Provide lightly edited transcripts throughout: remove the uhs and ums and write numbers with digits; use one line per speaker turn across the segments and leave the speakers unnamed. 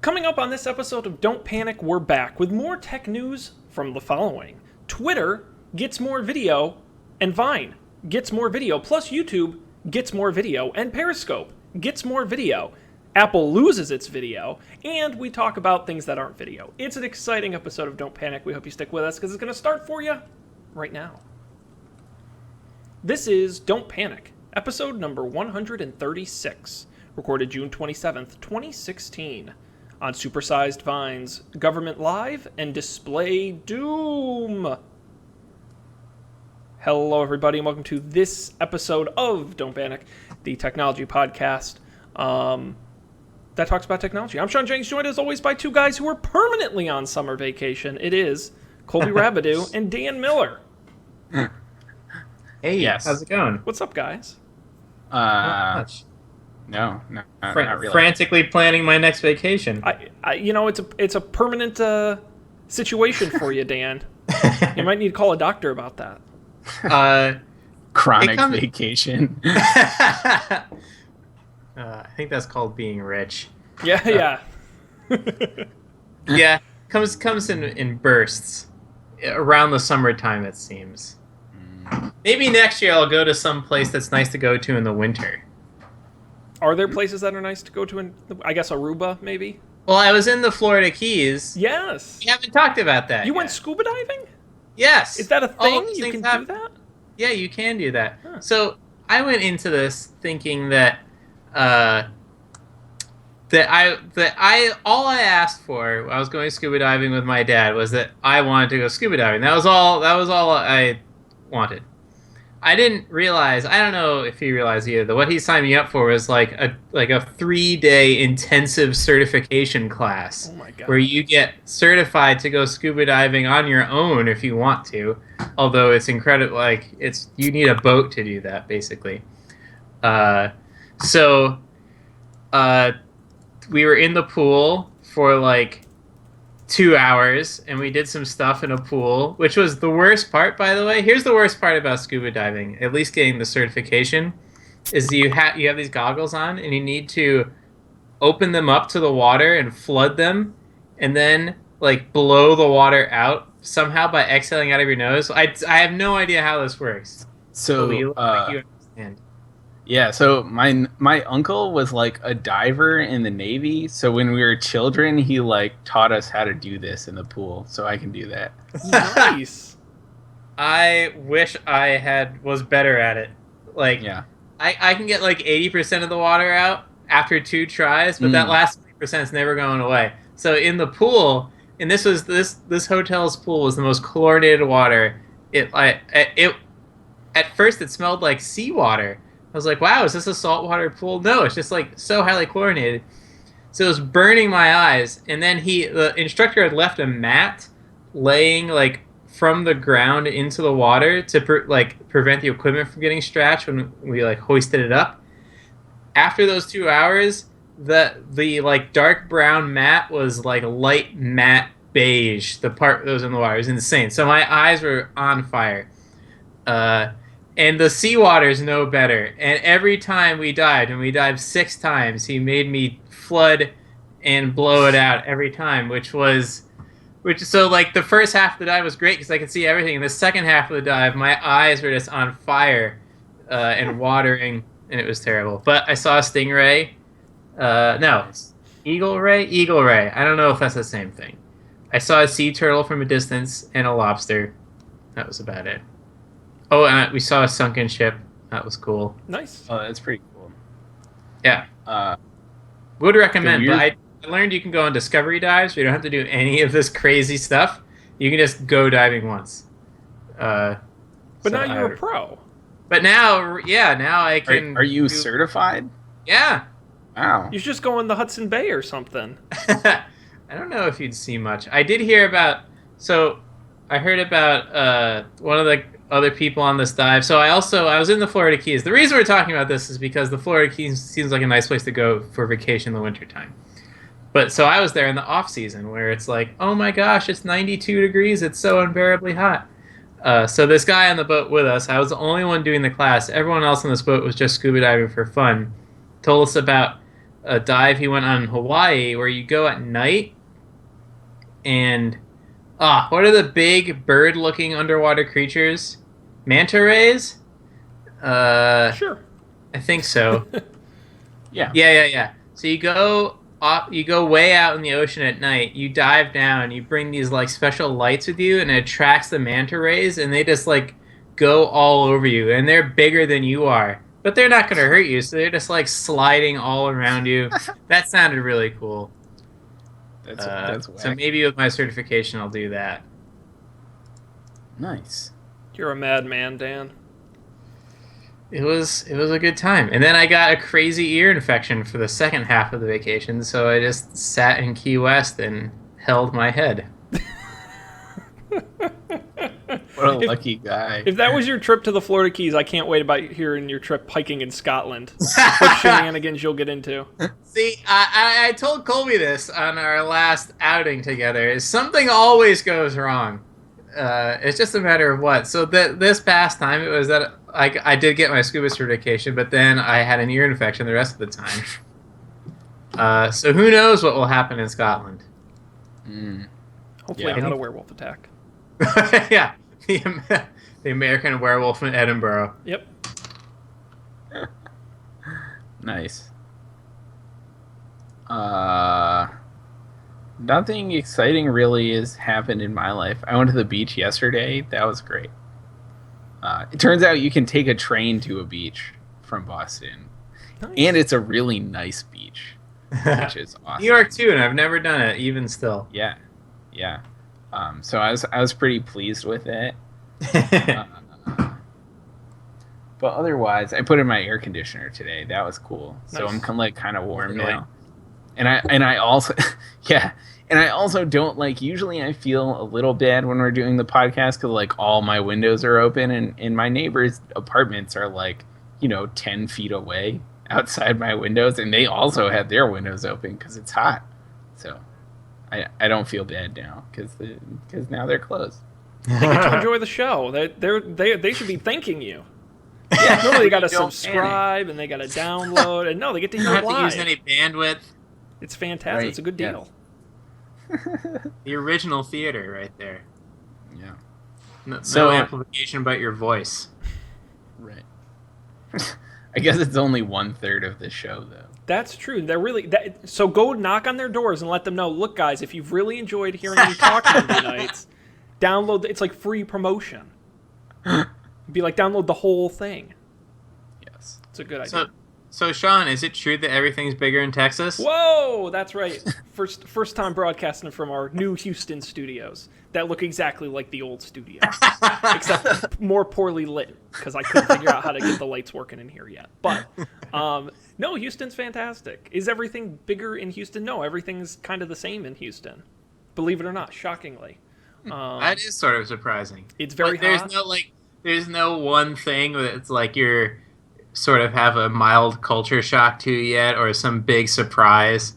Coming up on this episode of Don't Panic, we're back with more tech news from the following. Twitter gets more video, and Vine gets more video, plus YouTube gets more video, and Periscope gets more video. Apple loses its video, and we talk about things that aren't video. It's an exciting episode of Don't Panic. We hope you stick with us, because it's going to start for you right now. This is Don't Panic, episode number 136, recorded June 27th, 2016. On Supersized Vine's Government Live and Display Doom. Hello, everybody, and welcome to this episode of Don't Panic, the technology podcast that talks about technology. I'm Sean Jenks, joined as always by two guys who are permanently on summer vacation. It is Colby Rabideau and Dan Miller.
Hey, yes. How's it going?
What's up, guys?
Not much. No, not really.
Frantically planning my next vacation.
It's a permanent situation for you, Dan. You might need to call a doctor about that.
Chronic vacation.
I think that's called being rich.
Yeah.
Yeah, comes in bursts around the summertime, it seems. Maybe next year I'll go to some place that's nice to go to in the winter.
Are there places that are nice to go to in, I guess, Aruba, maybe?
Well, I was in the Florida Keys.
Yes.
We haven't talked about that
You
yet.
went scuba diving?
Yes.
Is that a thing? You can do that?
Yeah, you can do that.
Huh.
So I went into this thinking that all I asked for when I was going scuba diving with my dad was that I wanted to go scuba diving. That was all I wanted. I didn't realize, I don't know if he realized either, that what he signed me up for was like a 3-day intensive certification class.
Oh my God.
Where you get certified to go scuba diving on your own if you want to. Although it's incredible, you need a boat to do that, basically. So we were in the pool for 2 hours, and we did some stuff in a pool, which was the worst part, by the way. Here's the worst part about scuba diving, at least getting the certification, is you have these goggles on, and you need to open them up to the water and flood them, and then blow the water out somehow by exhaling out of your nose. I have no idea how this works.
So
you understand.
Yeah, so my uncle was a diver in the Navy, so when we were children, he taught us how to do this in the pool, so I can do that.
Nice.
I wish I was better at it.
Yeah.
I can get 80% of the water out after 2 tries, but that last 20% is never going away. So in the pool, and this hotel's pool was the most chlorinated water. At first it smelled like seawater. I was like, wow, is this a saltwater pool? No, it's just so highly chlorinated. So it was burning my eyes. And then the instructor had left a mat laying from the ground into the water to prevent the equipment from getting scratched when we hoisted it up. After those 2 hours, the dark brown mat was light matte beige. The part that was in the water. It was insane. So my eyes were on fire. And the seawater is no better. And every time we dived, and we dived 6 times, he made me flood and blow it out every time, the first half of the dive was great because I could see everything. And the second half of the dive, my eyes were just on fire and watering, and it was terrible. But I saw a stingray. Eagle ray. I don't know if that's the same thing. I saw a sea turtle from a distance and a lobster. That was about it. Oh, and we saw a sunken ship. That was cool.
Nice.
Oh, that's pretty cool.
Yeah. Would recommend, but I learned you can go on discovery dives. You don't have to do any of this crazy stuff. You can just go diving once.
But now you're a pro.
But now I can...
Are you certified?
Yeah.
Wow.
You should just go in the Hudson Bay or something.
I don't know if you'd see much. I did hear about... So, I heard about one of the other people on this dive. So I was in the Florida Keys. The reason we're talking about this is because the Florida Keys seems like a nice place to go for vacation in the wintertime. But so I was there in the off season where it's oh my gosh, it's 92 degrees. It's so unbearably hot. So this guy on the boat with us, I was the only one doing the class. Everyone else on this boat was just scuba diving for fun. Told us about a dive he went on in Hawaii where you go at night and what are the big bird-looking underwater creatures? Manta rays?
Sure.
I think so.
Yeah.
Yeah. So you go way out in the ocean at night. You dive down. You bring these like special lights with you, and it attracts the manta rays, and they just like go all over you. And they're bigger than you are, but they're not gonna hurt you. So they're just like sliding all around you. That sounded really cool.
That's whack.
So maybe with my certification, I'll do that.
Nice.
You're a madman, Dan.
It was a good time. And then I got a crazy ear infection for the second half of the vacation, so I just sat in Key West and held my head.
What a lucky guy.
If that was your trip to the Florida Keys, I can't wait about hearing your trip hiking in Scotland. What shenanigans you'll get into.
See, I told Colby this on our last outing together. Is something always goes wrong. It's just a matter of what. So this past time, it was that I did get my scuba certification, but then I had an ear infection the rest of the time. So who knows what will happen in Scotland?
Hopefully not a werewolf attack.
Yeah, the American Werewolf in Edinburgh.
Yep.
Nice. Nothing exciting really has happened in my life. I went to the beach yesterday. That was great. It turns out you can take a train to a beach from Boston.
Nice.
And it's a really nice beach, which is awesome.
New York too, and I've never done it, even still.
Yeah. So I was pretty pleased with it. But otherwise, I put in my air conditioner today. That was cool. So
Nice.
I'm kind of warm
Really?
now. And I also and I also don't usually I feel a little bad when we're doing the podcast because all my windows are open and my neighbors' apartments are 10 feet away outside my windows, and they also have their windows open because it's hot. So I don't feel bad now because now they're closed.
They get to enjoy the show. They should be thanking you. Yeah, normally they got to subscribe and they got to download, and no, they get to
You
hear
don't
it
have to
live.
use any bandwidth.
It's fantastic.
Right,
It's a good deal.
The original theater right there.
Yeah.
No
So-
amplification but your voice.
Right. I guess it's only 1/3 of the show though.
That's true. They're really so go knock on their doors and let them know. Look, guys, if you've really enjoyed hearing me talk Monday nights, download. It's like free promotion. Be like, download the whole thing.
Yes.
It's a good idea.
So Sean, is it true that everything's bigger in Texas?
Whoa, that's right. First time broadcasting from our new Houston studios that look exactly like the old studio, except more poorly lit because I couldn't figure out how to get the lights working in here yet. But no, Houston's fantastic. Is everything bigger in Houston? No, everything's kind of the same in Houston. Believe it or not, shockingly.
That is sort of surprising.
It's very
there's
hot.
there's no one thing that's you're sort of have a mild culture shock to yet, or some big surprise.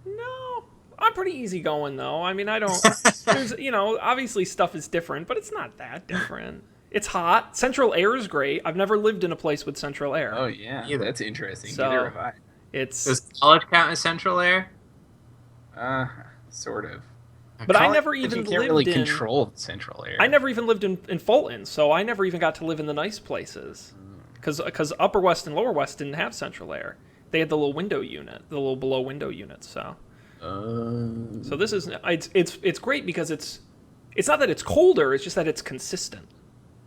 No, I'm pretty easygoing though. I mean, I don't. There's, obviously stuff is different, but it's not that different. It's hot. Central air is great. I've never lived in a place with central air.
Oh yeah,
Either.
that's interesting.
So-
Neither have
It's.
Does college count as central air?
I. Sort of.
But I
College-
never
But
even
you can't
lived
really
in.
control central air.
I never even lived in Fulton, so I never even got to live in the nice places. Because Upper West and Lower West didn't have central air. They had the little window unit, the little below window units. So this is it's great because it's not that it's colder, it's just that it's consistent.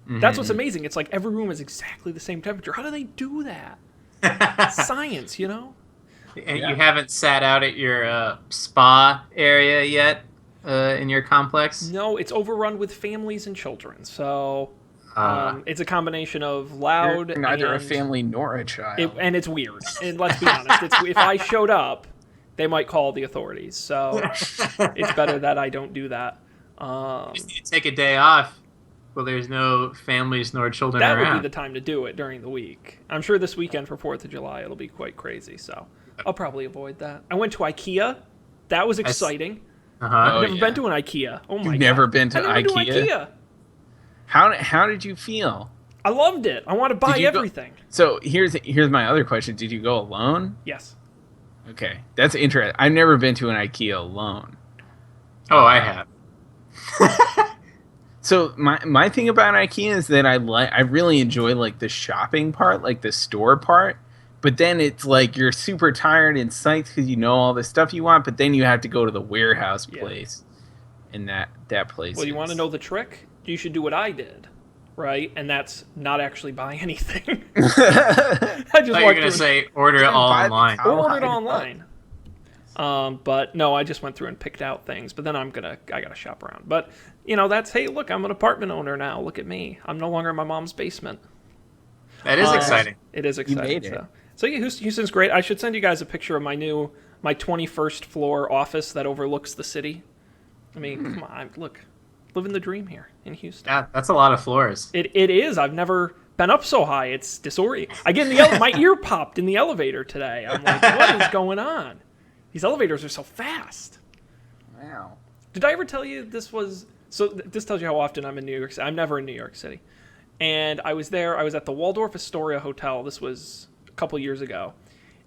That's what's amazing. It's like every room is exactly the same temperature. How do they do that? Science,
And
Yeah.
you haven't sat out at your spa area yet in your complex?
No, it's overrun with families and children. So it's a combination of loud
You're neither a
and
family nor a child.
and it's weird. And let's be honest, if I showed up, they might call the authorities. So it's better that I don't do that.
You just need to take a day off. Well, there's no families nor children
That
around.
would be the time to do it during the week. I'm sure this weekend for 4th of July it'll be quite crazy. So I'll probably avoid that. I went to IKEA. That was exciting.
Uh-huh.
I've never
yeah.
been to an IKEA. Oh my god.
You've never been to
I've never
IKEA?
been to IKEA.
How did you feel?
I loved it. I want to buy everything.
So here's my other question. Did you go alone?
Yes.
Okay, that's interesting. I've never been to an IKEA alone.
Oh, I have.
So my thing about IKEA is that I really enjoy like the shopping part, like the store part. But then it's like you're super tired and psyched because you know all the stuff you want. But then you have to go to the warehouse place, and that place.
Well, you want to know the trick? You should do what I did, right? And that's not actually buy anything.
I thought you were gonna say order it all online.
Order it online. But no, I just went through and picked out things. But then I gotta shop around. But hey, look, I'm an apartment owner now. Look at me. I'm no longer in my mom's basement.
That is exciting.
It is exciting.
You made it.
So yeah, Houston's great. I should send you guys a picture of my 21st floor office that overlooks the city. I mean, come on, look, living the dream here in Houston.
Yeah, that's a lot of floors.
It is. I've never been up so high. It's disorienting. I get in the my ear popped in the elevator today. I'm like, what is going on? These elevators are so fast.
Wow.
Did I ever tell you this was... So this tells you how often I'm in New York City. I'm never in New York City. And I was there. I was at the Waldorf Astoria Hotel. This was a couple years ago.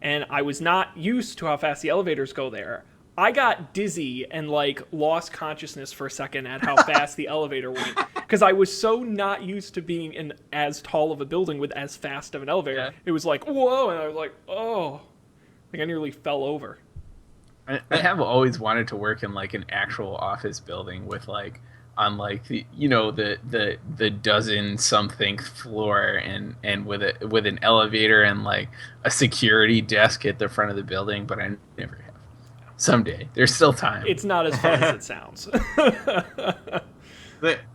And I was not used to how fast the elevators go there. I got dizzy and lost consciousness for a second at how fast the elevator went. Because I was so not used to being in as tall of a building with as fast of an elevator. Yeah. It was like, whoa. And I was like, oh. I nearly fell over.
I have always wanted to work in an actual office building with on the dozen something floor and with an elevator and a security desk at the front of the building, but I never have. Someday. There's still time.
It's not as fun as it sounds.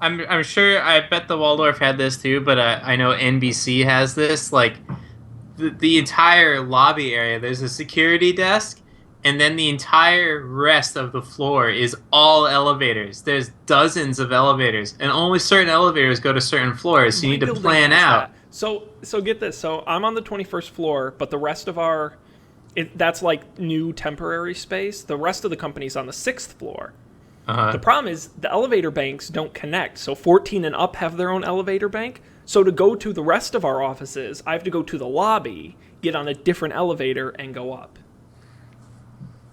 I'm sure, I bet the Waldorf had this too, but I know NBC has this. The entire lobby area, there's a security desk, and then the entire rest of the floor is all elevators. There's dozens of elevators, and only certain elevators go to certain floors, so you need to plan out.
So get this. So I'm on the 21st floor, but the rest of that's new temporary space. The rest of the company's on the 6th floor. Uh-huh. The problem is the elevator banks don't connect. So 14 and up have their own elevator bank. So to go to the rest of our offices, I have to go to the lobby, get on a different elevator, and go up.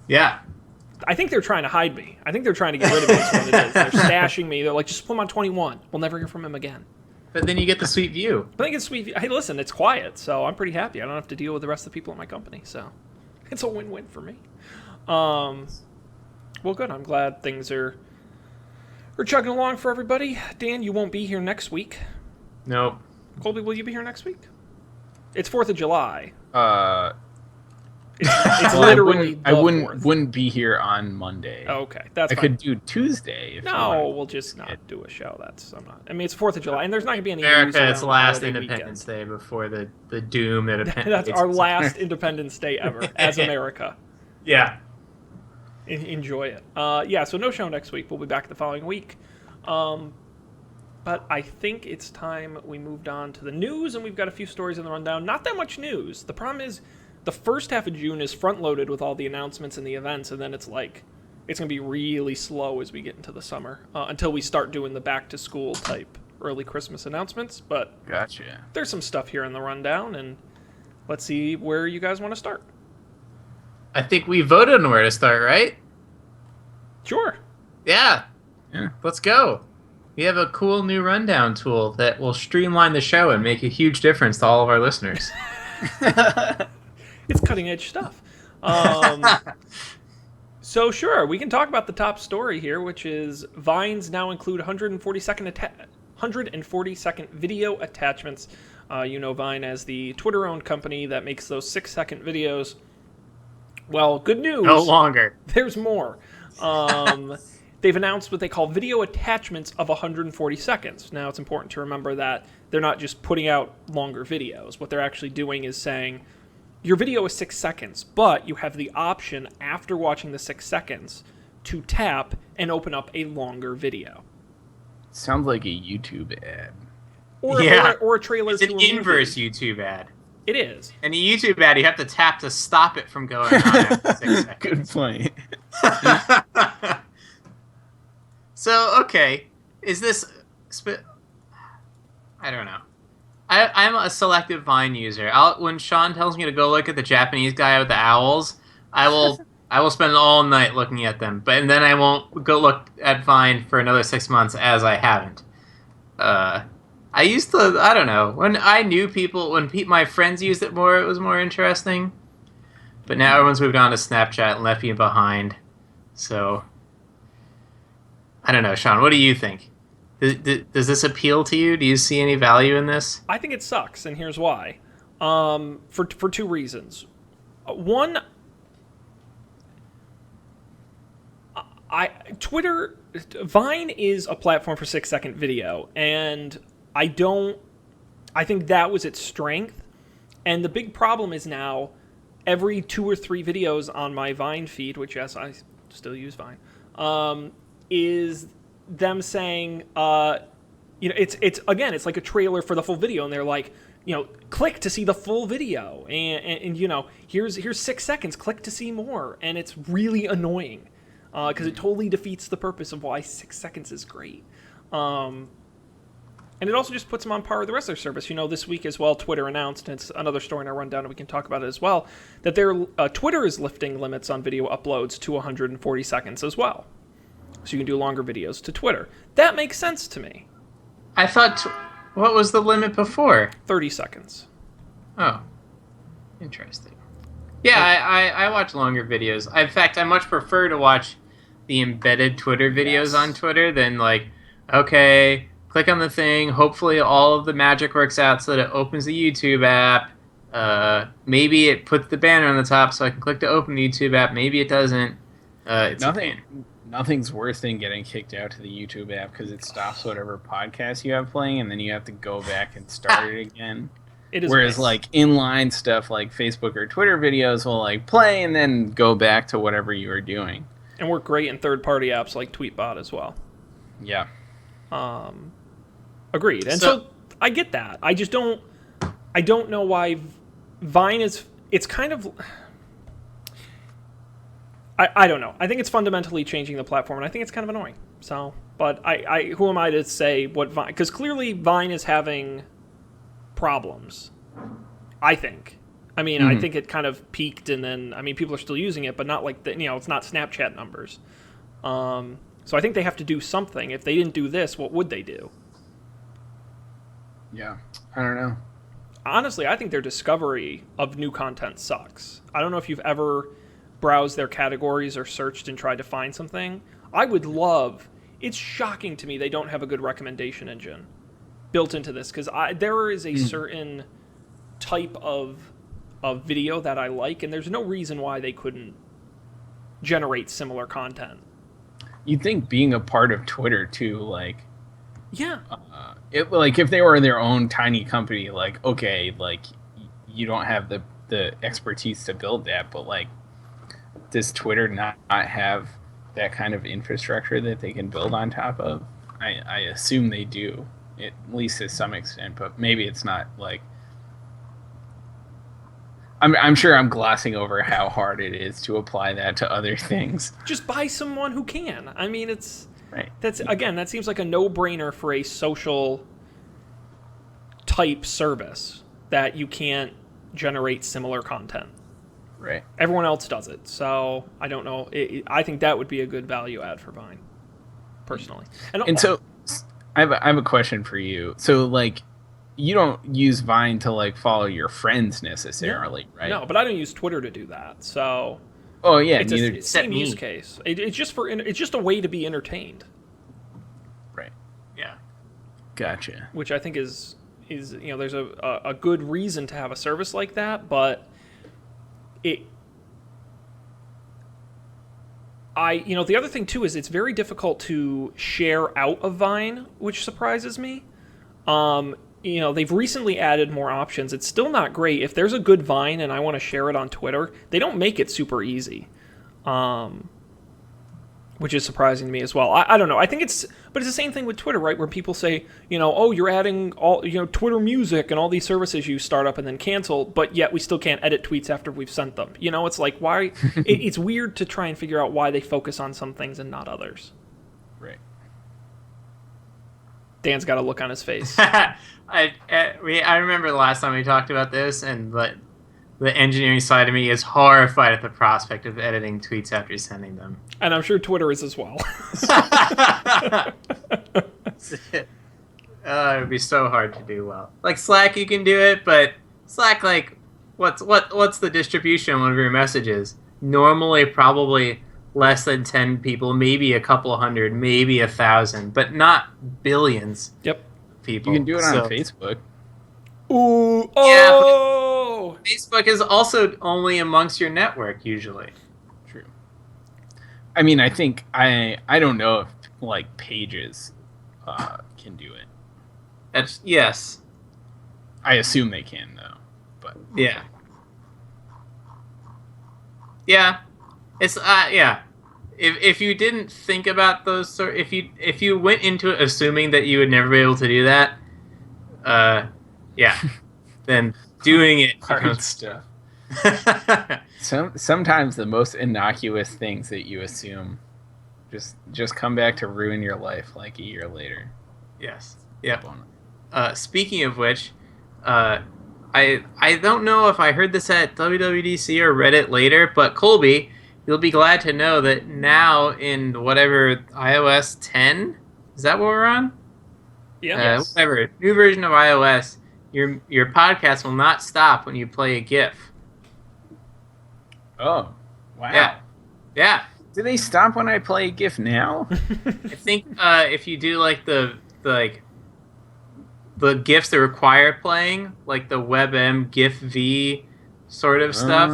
Yeah.
I think they're trying to hide me. I think they're trying to get rid of me. That's what it is. They're stashing me. They're like, just put him on 21. We'll never hear from him again.
But then you get the sweet view.
I think it's sweet view. Hey, listen, it's quiet, so I'm pretty happy. I don't have to deal with the rest of the people in my company, so it's a win-win for me. Well, good. I'm glad things are chugging along for everybody. Dan, you won't be here next week.
Nope.
Colby, will you be here next week? It's 4th of July. It's literally
I wouldn't be here on Monday.
Oh, okay, that's fine.
I could do Tuesday.
We'll just not do a show. I mean, it's 4th of July, and there's not going to be any
America, it's last Independence Day before the doom that
That's our last Independence Day ever as America.
Yeah.
Enjoy it. So no show next week. We'll be back the following week. But I think it's time we moved on to the news, and we've got a few stories in the rundown. Not that much news. The problem is the first half of June is front-loaded with all the announcements and the events, and then it's going to be really slow as we get into the summer until we start doing the back-to-school type early Christmas announcements. But
gotcha.
There's some stuff here in the rundown, and let's see where you guys want to start.
I think we voted on where to start, right?
Sure.
Yeah. Let's go. We have a cool new rundown tool that will streamline the show and make a huge difference to all of our listeners.
It's cutting-edge stuff. So sure, we can talk about the top story here, which is Vines now include 140-second video attachments. Vine as the Twitter-owned company that makes those 6-second videos. Well, good news.
No longer.
There's more. They've announced what they call video attachments of 140 seconds. Now, it's important to remember that they're not just putting out longer videos. What they're actually doing is saying, your video is 6 seconds, but you have the option after watching the 6 seconds to tap and open up a longer video.
Sounds like a YouTube ad.
Or a trailer
it's
to
an
a
inverse
movie.
YouTube ad.
It is.
And a YouTube ad, you have to tap to stop it from going on after 6 seconds.
Good point.
So, okay. Is this... I don't know. I'm a selective Vine user. When Sean tells me to go look at the Japanese guy with the owls, I will spend all night looking at them. And then I won't go look at Vine for another 6 months, as I haven't. I used to, I don't know, when I knew people, my friends used it more, it was more interesting. But now everyone's moved on to Snapchat and left me behind. So, I don't know, Sean, what do you think? Does this appeal to you? Do you see any value in this?
I think it sucks, and here's why. For two reasons. One, Vine is a platform for 6-second video, and I think that was its strength. And the big problem is now every 2 or 3 videos on my Vine feed, which yes, I still use Vine, is them saying, it's like a trailer for the full video, and they're like, click to see the full video, and here's 6 seconds, click to see more, and it's really annoying because it totally defeats the purpose of why 6 seconds is great. And it also just puts them on par with the rest of their service. This week as well, Twitter announced, and it's another story in our rundown, and we can talk about it as well, that Twitter is lifting limits on video uploads to 140 seconds as well. So you can do longer videos to Twitter. That makes sense to me.
I thought, what was the limit before?
30 seconds.
Oh, interesting. Yeah, I watch longer videos. In fact, I much prefer to watch the embedded Twitter videos on Twitter than okay, click on the thing, hopefully all of the magic works out so that it opens the YouTube app. Maybe it puts the banner on the top so I can click to open the YouTube app. Maybe it doesn't.
Nothing's worse than getting kicked out to the YouTube app because it stops whatever podcast you have playing, and then you have to go back and start it again.
It is.
Whereas
nice.
Inline stuff like Facebook or Twitter videos will play and then go back to whatever you were doing.
And work great in third-party apps like Tweetbot as well.
Yeah.
Agreed. And so I get that. I just don't know why Vine is. It's kind of. I don't know. I think it's fundamentally changing the platform, and I think it's kind of annoying. So, but who am I to say what Vine? Because clearly Vine is having problems. I think. I mean, I think it kind of peaked, and then people are still using it, but not it's not Snapchat numbers. So I think they have to do something. If they didn't do this, what would they do?
Yeah, I don't know.
Honestly, I think their discovery of new content sucks. I don't know if you've ever browsed their categories or searched and tried to find something. I would love. It's shocking to me they don't have a good recommendation engine built into this, because there is a certain type of video that I like, and there's no reason why they couldn't generate similar content.
You'd think being a part of Twitter too,
yeah,
if they were their own tiny company, you don't have the expertise to build that, but does Twitter not have that kind of infrastructure that they can build on top of? I assume they do, at least to some extent, but maybe it's not I'm sure I'm glossing over how hard it is to apply that to other things.
Just buy someone who can. It's
right.
That seems like a no-brainer for a social type service that you can't generate similar content.
Right.
Everyone else does it, so I don't know. I think that would be a good value add for Vine, personally. And
so, I have a question for you. So, you don't use Vine to follow your friends necessarily, right?
No, but I don't use Twitter to do that. So.
Oh yeah,
it's
neither.
It's same use case. It's just a way to be entertained.
Right.
Yeah.
Gotcha.
Which I think is there's a good reason to have a service like that, but the other thing too is it's very difficult to share out of Vine, which surprises me. They've recently added more options. It's still not great. If there's a good Vine and I want to share it on Twitter, they don't make it super easy, which is surprising to me as well. I don't know. But it's the same thing with Twitter, right? Where people say, you're adding all, Twitter Music and all these services you start up and then cancel, but yet we still can't edit tweets after we've sent them. It's like, why? It's weird to try and figure out why they focus on some things and not others.
Right.
Dan's got a look on his face.
I remember the last time we talked about this, and the engineering side of me is horrified at the prospect of editing tweets after sending them.
And I'm sure Twitter is as well.
It would be so hard to do well. Like Slack, you can do it, but Slack, like, what's the distribution of your messages? Normally, probably less than 10 people, maybe a couple hundred, maybe 1,000, but not billions.
Yep.
People.
You can do it on Facebook.
Ooh, oh!
Yeah, Facebook is also only amongst your network usually.
True. I mean, I think I don't know if like Pages can do it.
Yes.
I assume they can though, but
yeah. Yeah. It's yeah. If you didn't think about those if you went into it assuming that you would never be able to do that, yeah, then doing it
hard stuff. Sometimes the most innocuous things that you assume just come back to ruin your life like a year later.
Yes. Yep. Speaking of which, I don't know if I heard this at WWDC or read it later, but Colby, you'll be glad to know that now in whatever iOS 10, is that what we're on?
Yeah.
Whatever new version of iOS, your podcast will not stop when you play a GIF.
Oh, wow.
Yeah. Yeah.
Do they stop when I play a GIF now?
I think if you do like the GIFs that require playing, like the WebM GIF V sort of stuff.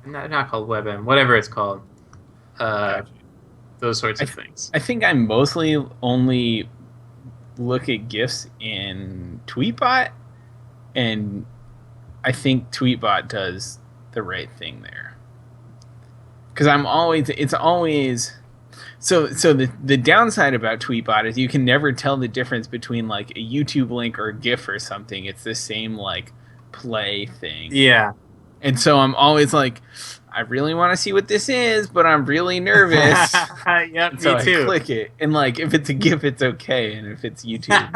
Not called WebM, whatever it's called. Those sorts of things.
I think I mostly only look at GIFs in Tweetbot, and I think Tweetbot does the right thing there. Because it's always so the downside about Tweetbot is you can never tell the difference between like a YouTube link or a GIF or something. It's the same like play thing.
Yeah.
And so I'm always like, I really want to see what this is, but I'm really nervous.
Yep,
so
me too.
I click it, and like if it's a GIF, it's okay, and if it's YouTube,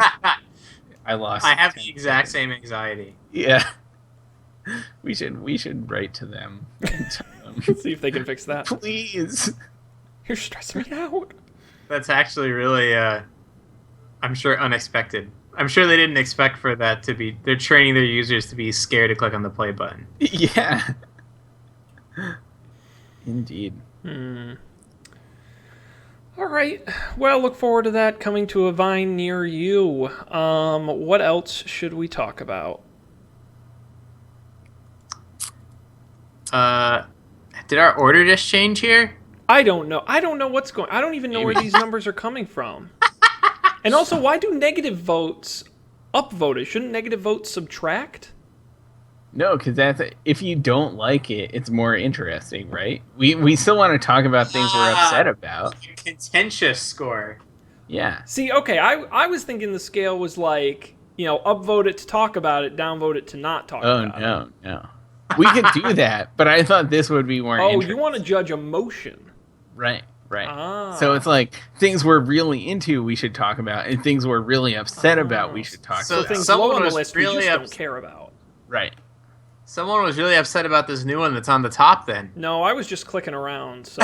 I lost.
I have the exact same anxiety.
Yeah. We should write to them and tell them.
See if they can fix that.
Please.
You're stressing me out.
That's actually really, I'm sure, unexpected. I'm sure they didn't expect for that to be... They're training their users to be scared to click on the play button.
Yeah. Indeed.
All right. Well, look forward to that coming to a Vine near you. What else should we talk about?
Did our order just change here?
I don't know. I don't know what's going... I don't even know where these numbers are coming from. And also, why do negative votes upvote it? Shouldn't negative votes subtract?
No, because if you don't like it, it's more interesting, right? We still want to talk about things we're upset about.
Contentious score.
Yeah.
See, okay, I was thinking the scale was like, upvote it to talk about it, downvote it to not talk about it.
Oh, no. We could do that, but I thought this would be more interesting.
You want to judge emotion.
Right.
Ah.
So it's like things we're really into we should talk about, and things we're really upset about we should talk
So
about.
things low on the list we just don't care about.
Right.
Someone was really upset about this new one that's on the top then.
No, I was just clicking around. So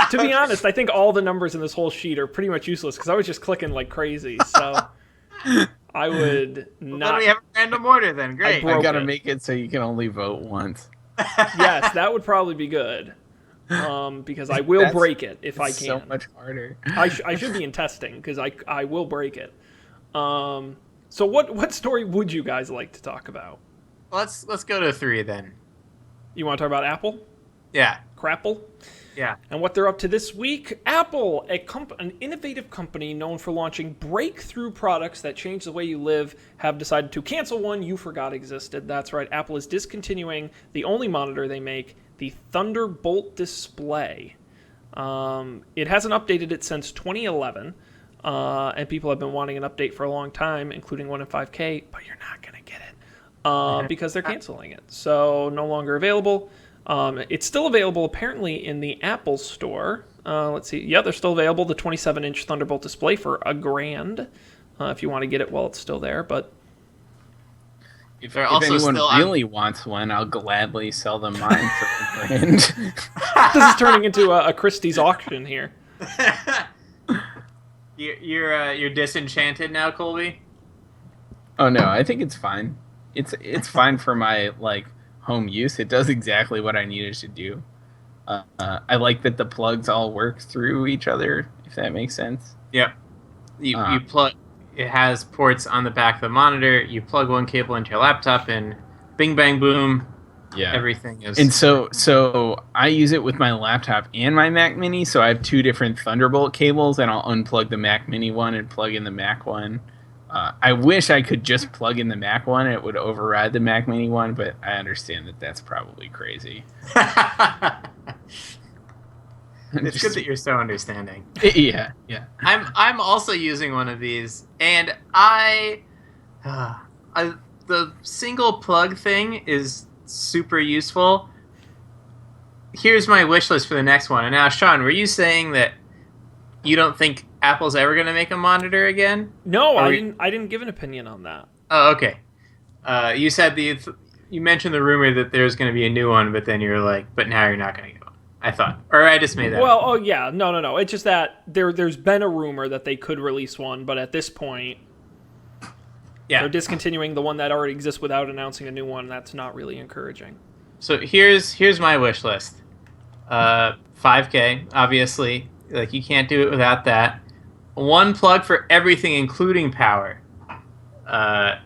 to be honest, I think all the numbers in this whole sheet are pretty much useless because I was just clicking like crazy. So I would not...
Then we have a random order then. Great.
I gotta make it so you can only vote once.
Yes, that would probably be good. Because I will break it if I can.
So much harder.
I should be in testing because I will break it. So what story would you guys like to talk about?
Let's go to 3 then.
You want to talk about Apple?
Yeah.
Crapple?
Yeah.
And what they're up to this week? Apple, an innovative company known for launching breakthrough products that change the way you live, have decided to cancel one you forgot existed. That's right. Apple is discontinuing the only monitor they make, the Thunderbolt display. It hasn't updated it since 2011, and people have been wanting an update for a long time, including one in 5K, but you're not going to get it because they're canceling it. So no longer available. It's still available apparently in the Apple Store, Let's see. Yeah, they're still available. The 27-inch Thunderbolt display for $1,000 if you want to get it while it's still there. But
if anyone really wants one, I'll gladly sell them mine for $1,000.
This is turning into a Christie's auction here.
You're disenchanted now, Colby?
Oh no, I think it's fine. It's fine for my home use. It does exactly what I need it to do. I like that the plugs all work through each other, if that makes sense.
Yep. You plug. It has ports on the back of the monitor. You plug one cable into your laptop, and bing, bang, boom.
Yeah.
Everything is.
And so I use it with my laptop and my Mac Mini. So I have two different Thunderbolt cables, and I'll unplug the Mac Mini one and plug in the Mac one. I wish I could just plug in the Mac one. It would override the Mac Mini one, but I understand that that's probably crazy.
It's good that you're so understanding.
Yeah.
I'm also using one of these, and the single plug thing is super useful. Here's my wish list for the next one. And now, Sean, were you saying that you don't think Apple's ever going to make a monitor again?
No, I didn't give an opinion on that.
Oh, okay. You said you mentioned the rumor that there's going to be a new one, but then you're like, but now you're not going to get one. I thought, or I just made that.
Well,
up.
oh yeah, no. It's just that there's been a rumor that they could release one, but at this point, they're discontinuing the one that already exists without announcing a new one. That's not really encouraging.
So here's my wish list. 5K, obviously, you can't do it without that. One plug for everything, including power. And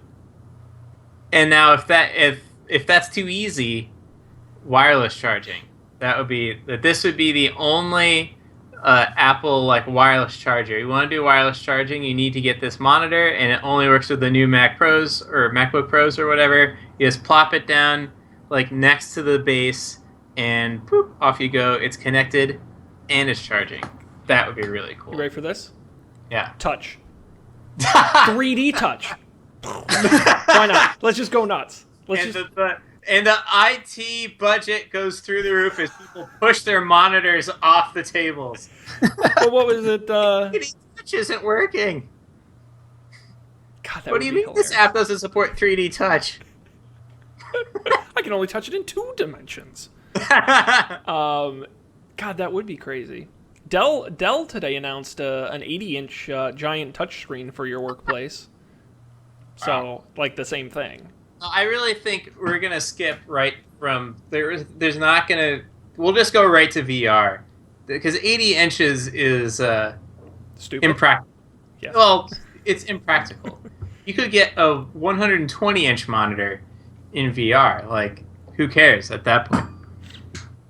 now, if that's too easy, wireless charging. This would be the only Apple wireless charger. You want to do wireless charging, you need to get this monitor, and it only works with the new Mac Pros or MacBook Pros or whatever. You just plop it down next to the base, and poop, off you go. It's connected, and it's charging. That would be really cool.
You ready for this?
Yeah.
Touch. 3D touch. Why not? Let's just go nuts.
And the IT budget goes through the roof as people push their monitors off the tables.
Well, what was it?
Touch isn't working.
God,
what do you mean
hilarious.
This app doesn't support 3D touch?
I can only touch it in 2 dimensions. God, that would be crazy. Dell today announced an 80-inch giant touchscreen for your workplace. So, the same thing.
I really think we're gonna skip right from there's not gonna. We'll just go right to VR because 80 inches is
stupid.
Impractical.
Yes.
Well, it's impractical. You could get a 120-inch monitor in VR. Who cares at that point?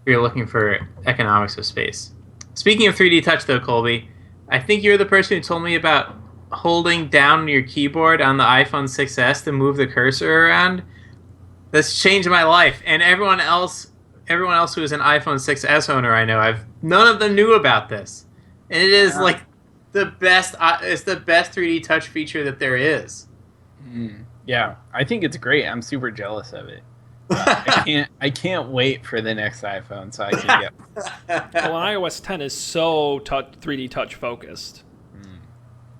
You're looking for economics of space. Speaking of 3D touch, though, Colby, I think you're the person who told me about holding down your keyboard on the iPhone 6s to move the cursor around. That's changed my life, and everyone else who is an iPhone 6s owner I know, none of them knew about this, and it is the best. It's the best 3D touch feature that there is.
Yeah, I think it's great. I'm super jealous of it. I can't wait for the next iPhone so I can get.
Well, iOS 10 is so 3D touch focused.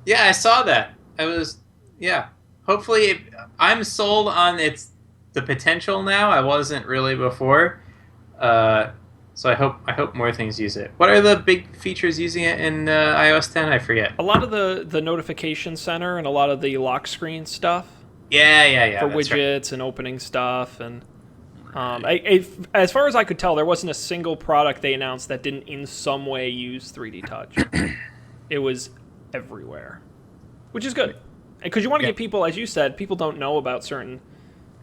Yeah, I saw that. Hopefully, I'm sold on the potential now. I wasn't really before. So I hope more things use it. What are the big features using it in iOS 10? I forget.
A lot of the notification center and a lot of the lock screen stuff.
Yeah.
For widgets and opening stuff. And as far as I could tell, there wasn't a single product they announced that didn't in some way use 3D touch. It was everywhere, which is good. Because you want to get people, as you said, people don't know about certain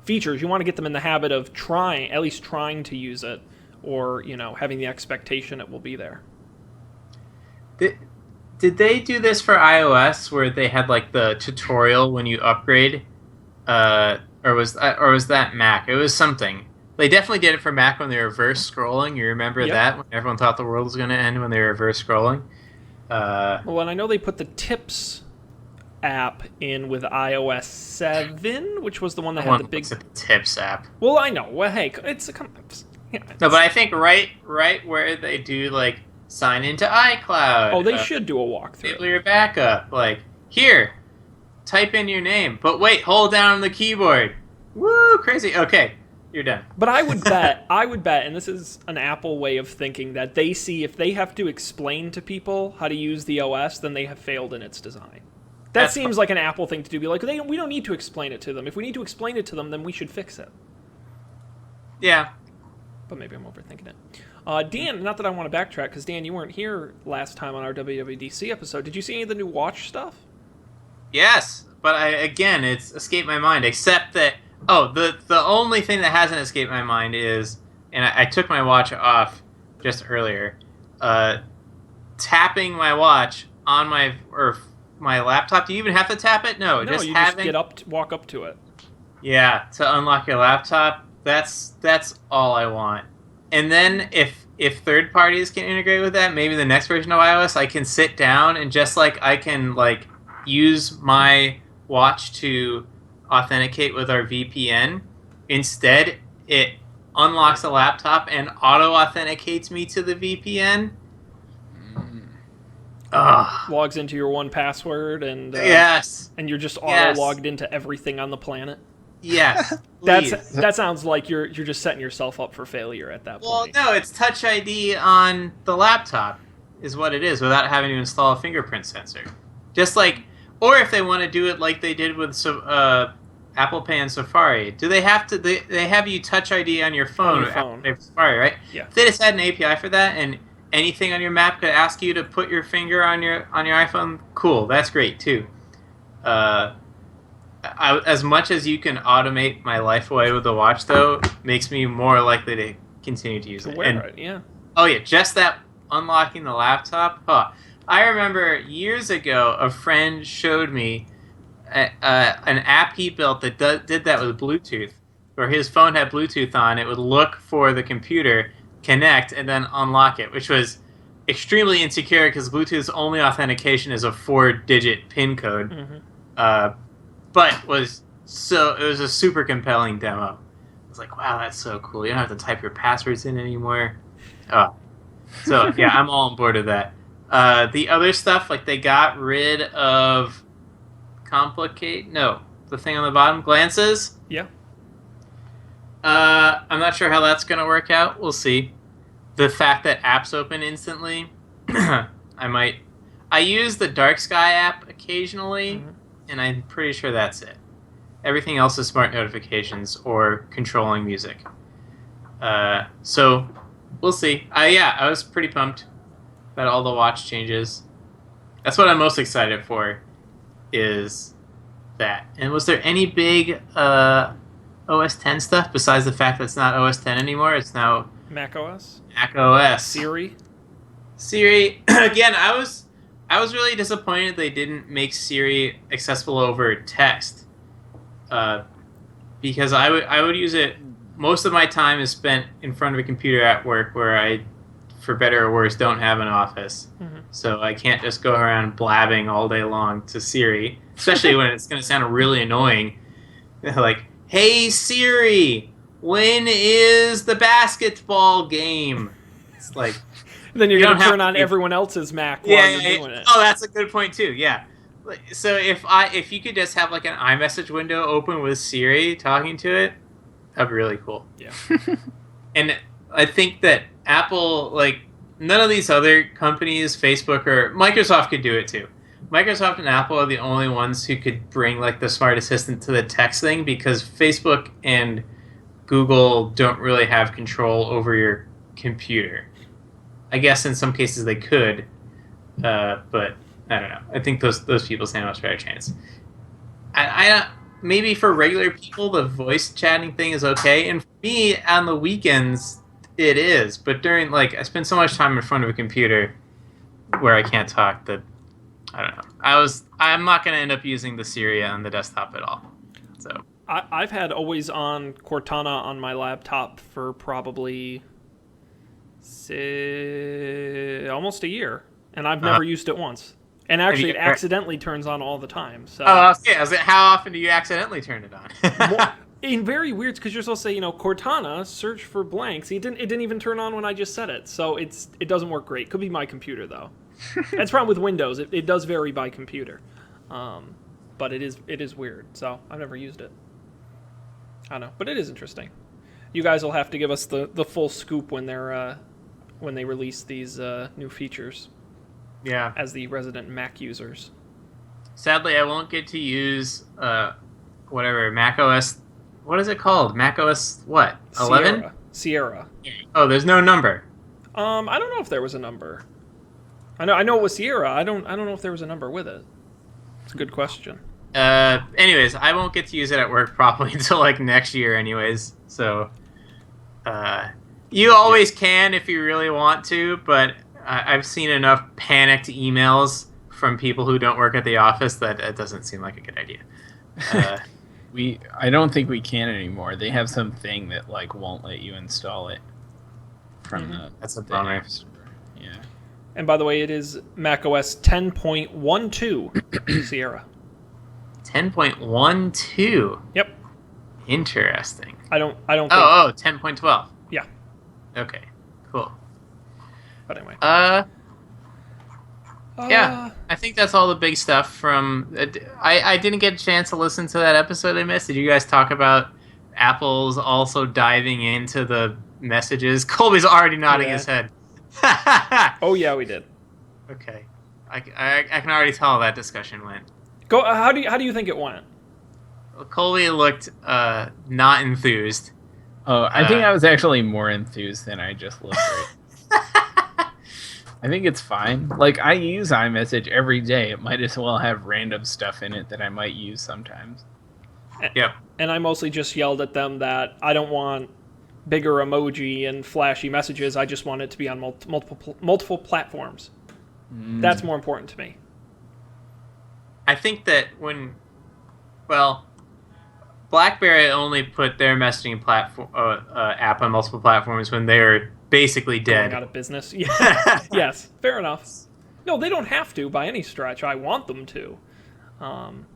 features. You want to get them in the habit of at least trying to use it, or having the expectation it will be there.
Did they do this for iOS where they had the tutorial when you upgrade, or was that Mac? It was something. They definitely did it for Mac when they were reverse scrolling. You remember that when everyone thought the world was going to end when they were reverse scrolling.
Well, and I know they put the Tips app in with iOS 7, which was the one that had the big
Tips app.
Well, I know. Well, hey, it's a.
No, but I think right where they do sign into iCloud.
Oh, they should do a walkthrough.
Enable your backup. Like, here, type in your name. But wait, hold down on the keyboard. Woo, crazy. Okay, you're done.
But I would bet, and this is an Apple way of thinking, that they see if they have to explain to people how to use the OS, then they have failed in its design. That seems like an Apple thing to do. Be like, we don't need to explain it to them. If we need to explain it to them, then we should fix it.
Yeah.
But maybe I'm overthinking it. Dan, not that I want to backtrack, because Dan, you weren't here last time on our WWDC episode. Did you see any of the new watch stuff?
Yes, but it's escaped my mind. Except that, the only thing that hasn't escaped my mind is, and I took my watch off just earlier, tapping my watch on my laptop. Do you even have to tap it? No, just
walk up to it.
Yeah, to unlock your laptop. That's all I want. And then if third parties can integrate with that, maybe the next version of iOS, I can sit down and just I can use my watch to authenticate with our VPN. Instead, it unlocks the laptop and auto authenticates me to the VPN.
Logs into your 1Password and
yes,
and you're just auto logged into everything on the planet.
Yes,
that sounds like you're just setting yourself up for failure at that point.
Well, no, it's Touch ID on the laptop is what it is, without having to install a fingerprint sensor. Or if they want to do it like they did with Apple Pay and Safari, do they have to? They have you Touch ID on your phone. With Apple Pay for Safari, right?
Yeah.
If they just had an API for that, and anything on your map could ask you to put your finger on your iPhone, cool. That's great too. As much as you can automate my life away with the watch, though, makes me more likely to continue to use it.
Yeah.
Oh yeah, just that unlocking the laptop. Huh. I remember years ago, a friend showed me an app he built that did that with Bluetooth, where his phone had Bluetooth on. It would look for the computer, connect, and then unlock it, which was extremely insecure because Bluetooth's only authentication is a 4-digit PIN code. Mm-hmm. But it was a super compelling demo. I was like, wow, that's so cool. You don't have to type your passwords in anymore. Oh. So, yeah, I'm all on board with that. The other stuff, they got rid of the thing on the bottom, glances.
Yeah.
I'm not sure how that's going to work out. We'll see. The fact that apps open instantly, I use the Dark Sky app occasionally. Mm-hmm. And I'm pretty sure that's it. Everything else is smart notifications or controlling music. So we'll see. I was pretty pumped about all the watch changes. That's what I'm most excited for, is that. And was there any big OS 10 stuff besides the fact that it's not OS 10 anymore? It's now
Mac OS.
Siri. Again, I was really disappointed they didn't make Siri accessible over text, because I would use it. Most of my time is spent in front of a computer at work, where I, for better or worse, don't have an office. Mm-hmm. So I can't just go around blabbing all day long to Siri, especially when it's going to sound really annoying. Like, hey Siri, when is the basketball game? It's like...
Then you're going to turn on everyone else's Mac while you're doing it.
Oh, that's a good point too. Yeah. So if you could just have an iMessage window open with Siri talking to it, that'd be really cool.
Yeah.
And I think that Apple, none of these other companies, Facebook or Microsoft, could do it too. Microsoft and Apple are the only ones who could bring the smart assistant to the text thing, because Facebook and Google don't really have control over your computer. I guess in some cases they could, but I don't know. I think those people stand a much better chance. I maybe for regular people the voice chatting thing is okay, and for me on the weekends it is. But during I spend so much time in front of a computer where I can't talk that I don't know. I'm not going to end up using the Siri on the desktop at all. So
I've had always on Cortana on my laptop for probably almost a year, and I've never used it once. And actually, it accidentally turns on all the time. So.
Oh, okay. How often do you accidentally turn it on?
in very weird, because you're supposed to say, Cortana, search for blanks. It didn't even turn on when I just said it, so it doesn't work great. Could be my computer though. That's the problem with Windows. It does vary by computer, but it is weird. So I've never used it. I don't know, but it is interesting. You guys will have to give us the full scoop when they release these new features.
Yeah. As
the resident Mac users.
Sadly, I won't get to use whatever Mac OS. What is it called? Mac OS what? 11?
Sierra.
Oh, there's no number.
I don't know if there was a number. I know it was Sierra. I don't know if there was a number with it. It's a good question.
Anyways, I won't get to use it at work probably until like next year anyways. So you always can if you really want to, but I've seen enough panicked emails from people who don't work at the office that it doesn't seem like a good idea.
I don't think we can anymore. They have some thing that like won't let you install it from
That's a bummer.
Yeah.
And by the way, it is macOS 10.12 Sierra.
10.12.
Yep.
Interesting.
I don't think
10.12.
Yeah.
Okay. Cool.
But anyway.
Yeah, I think that's all the big stuff from... I didn't get a chance to listen to that episode I missed. Did you guys talk about Apple's also diving into the messages? Colby's already nodding his head.
Oh, yeah, we did.
Okay. I can already tell how that discussion went.
Go. How do you think it went?
Colby looked not enthused.
Oh, I think I was actually more enthused than I just looked right. I think it's fine. Like, I use iMessage every day. It might as well have random stuff in it that I might use sometimes.
Yep.
And I mostly just yelled at them that I don't want bigger emoji and flashy messages. I just want it to be on multiple platforms. That's more important to me.
I think that BlackBerry only put their messaging platform app on multiple platforms when they were basically dead.
Going out of business. Yeah. Yes, fair enough. No, they don't have to by any stretch. I want them to.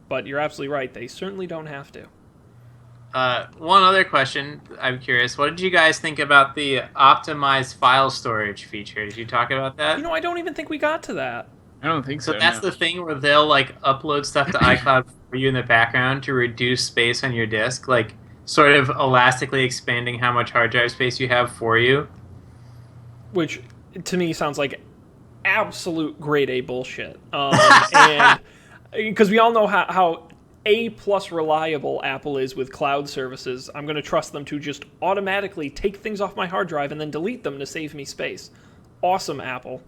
But you're absolutely right. They certainly don't have to.
One other question. I'm curious. What did you guys think about the optimized file storage feature? Did you talk about that?
I don't even think we got to that.
I don't think so.
So that's the thing where they'll like upload stuff to iCloud for you in the background to reduce space on your disk, like sort of elastically expanding how much hard drive space you have for you.
Which to me sounds like absolute grade A bullshit. And because we all know how A+ reliable Apple is with cloud services, I'm going to trust them to just automatically take things off my hard drive and then delete them to save me space. Awesome, Apple.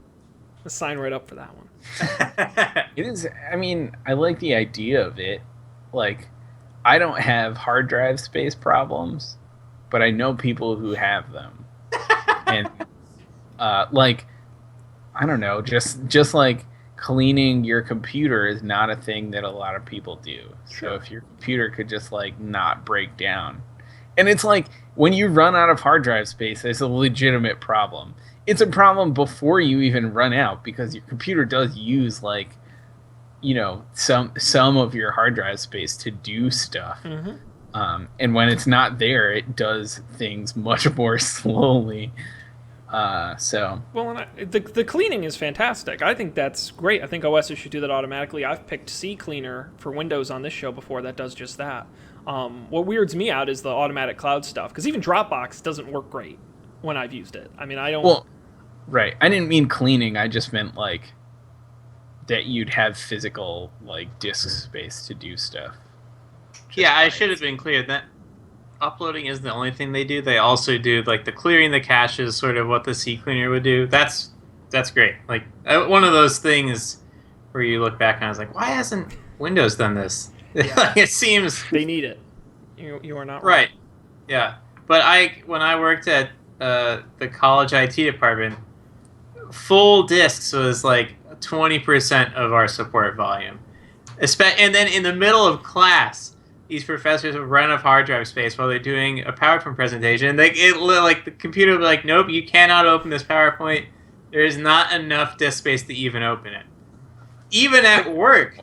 Let's sign right up for that one.
It is. I mean, I like the idea of it. Like, I don't have hard drive space problems, but I know people who have them. And like, I don't know, just like cleaning your computer is not a thing that a lot of people do.
Sure.
So if your computer could just like not break down, and it's like when you run out of hard drive space, it's a legitimate problem. It's a problem before you even run out, because your computer does use like, some of your hard drive space to do stuff.
Mm-hmm.
And when it's not there, it does things much more slowly.
Well, and the cleaning is fantastic. I think that's great. I think OSs should do that automatically. I've picked CCleaner for Windows on this show before that does just that. What weirds me out is the automatic cloud stuff, because even Dropbox doesn't work great when I've used it. I mean, I don't...
Well, right. I didn't mean cleaning. I just meant, like, that you'd have physical, like, disk space to do stuff.
Yeah, I should have been clear. That uploading isn't the only thing they do. They also do, like, the clearing the cache is sort of what the CCleaner would do. That's great. Like, one of those things where you look back and I was like, why hasn't Windows done this?
Yeah.
It seems...
They need it. You are not
right. Yeah. But when I worked at the college IT department, full disks was like 20% of our support volume. And then in the middle of class, these professors would run out of hard drive space while they're doing a PowerPoint presentation. Like the computer would be like, nope, you cannot open this PowerPoint. There is not enough disk space to even open it. Even at work,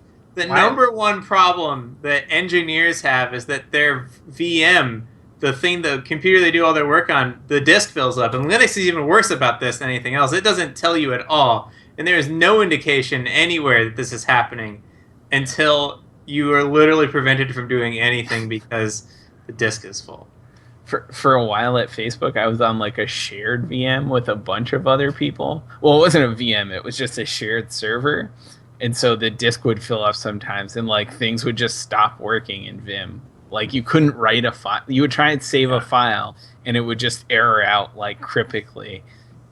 The number one problem that engineers have is that their VM, the computer they do all their work on, the disk fills up. And Linux is even worse about this than anything else. It doesn't tell you at all. And there is no indication anywhere that this is happening until you are literally prevented from doing anything because the disk is full.
For a while at Facebook, I was on like a shared VM with a bunch of other people. Well, it wasn't a VM. It was just a shared server. And so the disk would fill up sometimes, and like things would just stop working in Vim. Like you couldn't write a file. You would try and save a file, and it would just error out like cryptically.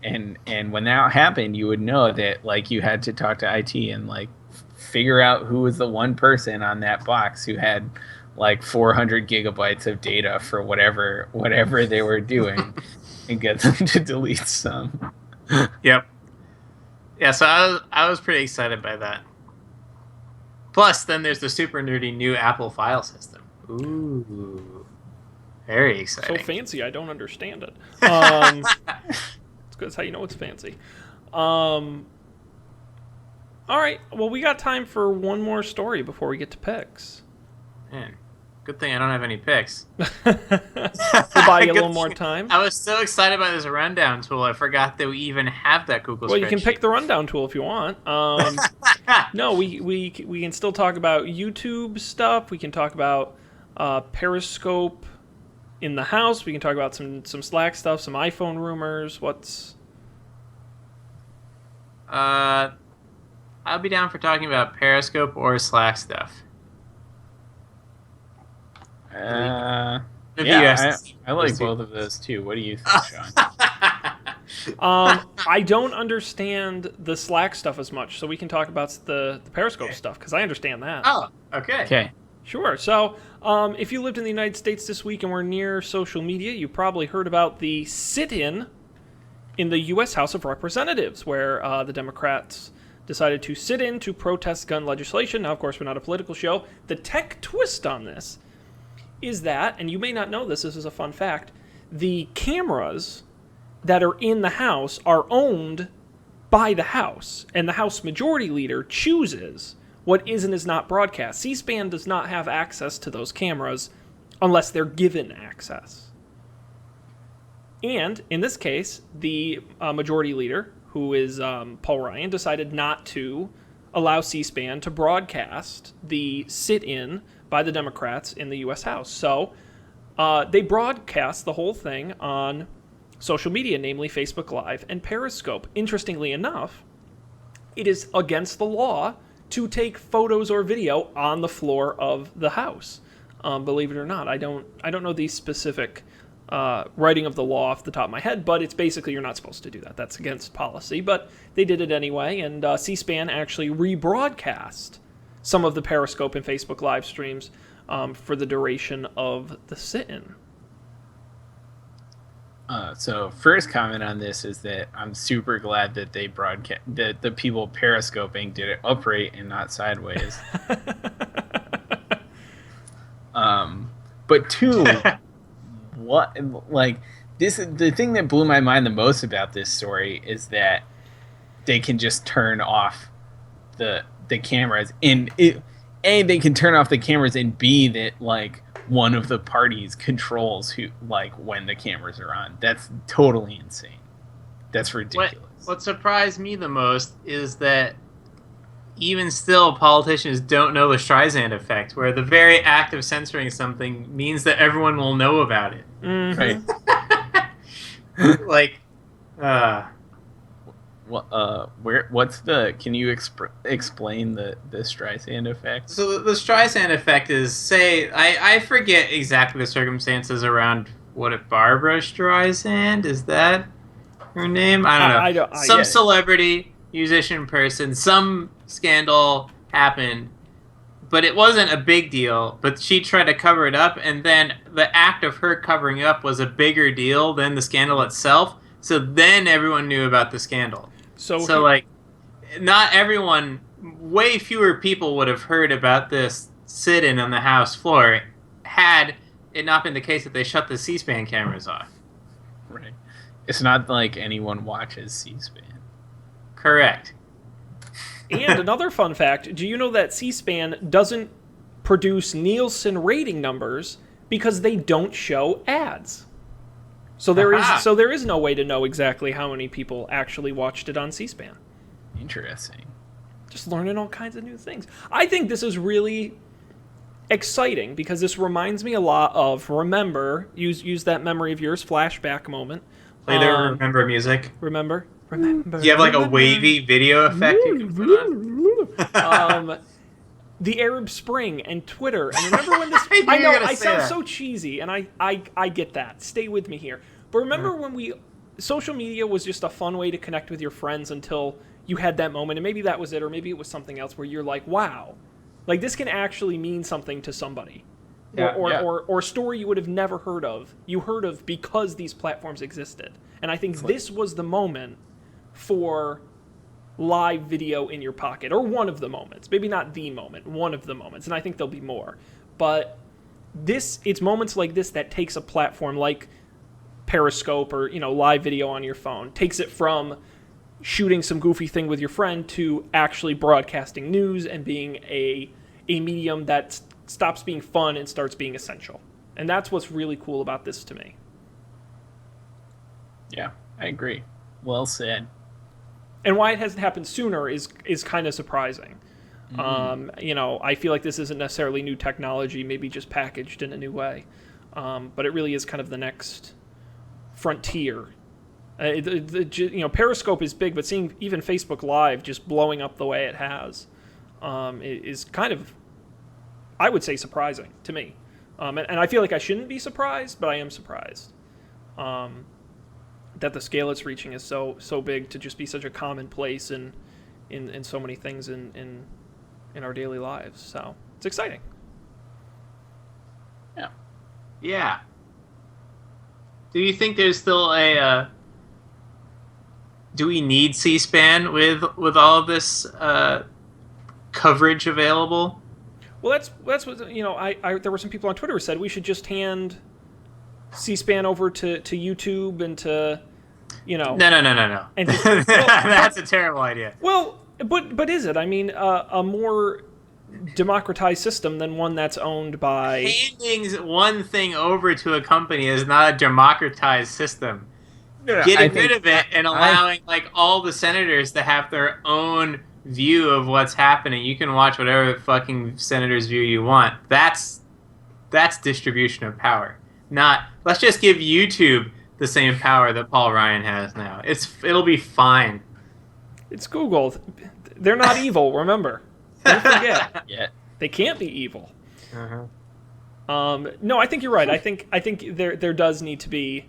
And when that happened, you would know that like you had to talk to IT and like figure out who was the one person on that box who had like 400 gigabytes of data for whatever they were doing, and get them to delete some.
Yep. Yeah, so I was pretty excited by that. Plus, then there's the super nerdy new Apple file system. Ooh. Very exciting.
So fancy, I don't understand it. It's good. It's how you know it's fancy. All right. Well, we got time for one more story before we get to picks.
Man, good thing I don't have any picks.
We'll buy you a little more time.
I was so excited by this rundown tool, I forgot that we even have that Google spreadsheet.
Well, you can pick the rundown tool if you want. No, we can still talk about YouTube stuff. We can talk about Periscope in the house. We can talk about some Slack stuff, some iPhone rumors.
I'll be down for talking about Periscope or Slack stuff.
I like both of those too. What do you think, Sean?
I don't understand the Slack stuff as much, so we can talk about the Periscope stuff, because I understand that.
Oh, okay.
Okay.
Sure. So if you lived in the United States this week and were near social media, you probably heard about the sit-in in the U.S. House of Representatives, where the Democrats decided to sit in to protest gun legislation. Now, of course, we're not a political show. The tech twist on this is that, and you may not know this is a fun fact, the cameras that are in the House are owned by the House, and the House Majority Leader chooses what is and is not broadcast. CSpan does not have access to those cameras unless they're given access. And in this case, the Majority Leader, who is Paul Ryan, decided not to allow CSpan to broadcast the sit-in by the Democrats in the U.S. House. So they broadcast the whole thing on social media, namely Facebook Live and Periscope. Interestingly enough, it is against the law to take photos or video on the floor of the House. Believe it or not, I don't know the specific writing of the law off the top of my head, but it's basically you're not supposed to do that. That's against policy, but they did it anyway, and C-SPAN actually rebroadcast some of the Periscope and Facebook live streams for the duration of the sit-in.
So first comment on this is that I'm super glad that they broadcast that the people periscoping did it upright and not sideways. But two, what like this is the thing that blew my mind the most about this story is that they can just turn off the cameras, and they can turn off the cameras, and B, that like one of the parties controls who, like, when the cameras are on. That's totally insane. That's ridiculous.
What surprised me the most is that even still, politicians don't know the Streisand effect, where the very act of censoring something means that everyone will know about it.
Right.
Like,
what's the? Can you explain the Streisand effect?
So the Streisand effect is, say, I forget exactly the circumstances around Barbara Streisand, is that her name? I don't know. Some celebrity, musician person, some scandal happened, but it wasn't a big deal, but she tried to cover it up, and then the act of her covering up was a bigger deal than the scandal itself, so then everyone knew about the scandal. So like, not everyone, way fewer people would have heard about this sit-in on the House floor had it not been the case that they shut the C-SPAN cameras off.
Right. It's not like anyone watches C-SPAN.
Correct.
And another fun fact, do you know that C-SPAN doesn't produce Nielsen rating numbers because they don't show ads? So there is no way to know exactly how many people actually watched it on C-SPAN.
Interesting.
Just learning all kinds of new things. I think this is really exciting because this reminds me a lot of, remember, use that memory of yours, flashback moment.
Play their remember music.
Remember.
Do you have like a wavy video effect you can put on?
The Arab Spring and Twitter. And remember when this...
I know,
I sound so cheesy, and I get that. Stay with me here. But remember when social media was just a fun way to connect with your friends until you had that moment, and maybe that was it, or maybe it was something else where you're like, wow, like this can actually mean something to somebody. Or a story you would have never heard of. You heard of because these platforms existed. And I think this was the moment for live video in your pocket, or one of the moments. Maybe not the moment, one of the moments. And I think there'll be more. But it's moments like this that takes a platform like Periscope or, live video on your phone, takes it from shooting some goofy thing with your friend to actually broadcasting news and being a medium that stops being fun and starts being essential. And that's what's really cool about this to me.
Yeah, I agree. Well said.
And why it hasn't happened sooner is kind of surprising.
Mm-hmm.
I feel like this isn't necessarily new technology, maybe just packaged in a new way. But it really is kind of the next frontier. Periscope is big, but seeing even Facebook Live just blowing up the way it has is kind of, I would say, surprising to me. And I feel like I shouldn't be surprised, but I am surprised that the scale it's reaching is so big to just be such a commonplace in so many things in our daily lives. So it's exciting.
Yeah.
Yeah. Do you think there's still do we need C-SPAN with all of this coverage available?
Well, that's what there were some people on Twitter who said we should just hand C-SPAN over to YouTube and to
No.
And just,
that's a terrible idea.
Well, but is it? I mean, a more democratized system than one that's owned by...
Handing one thing over to a company is not a democratized system.
No,
Getting rid of it and allowing all the senators to have their own view of what's happening. You can watch whatever fucking senator's view you want. That's distribution of power. Not, let's just give YouTube the same power that Paul Ryan has now. It'll be fine.
It's Google. They're not evil, remember. Don't forget.
Yeah.
They can't be evil.
Uh-huh.
No, I think you're right. I think there does need to be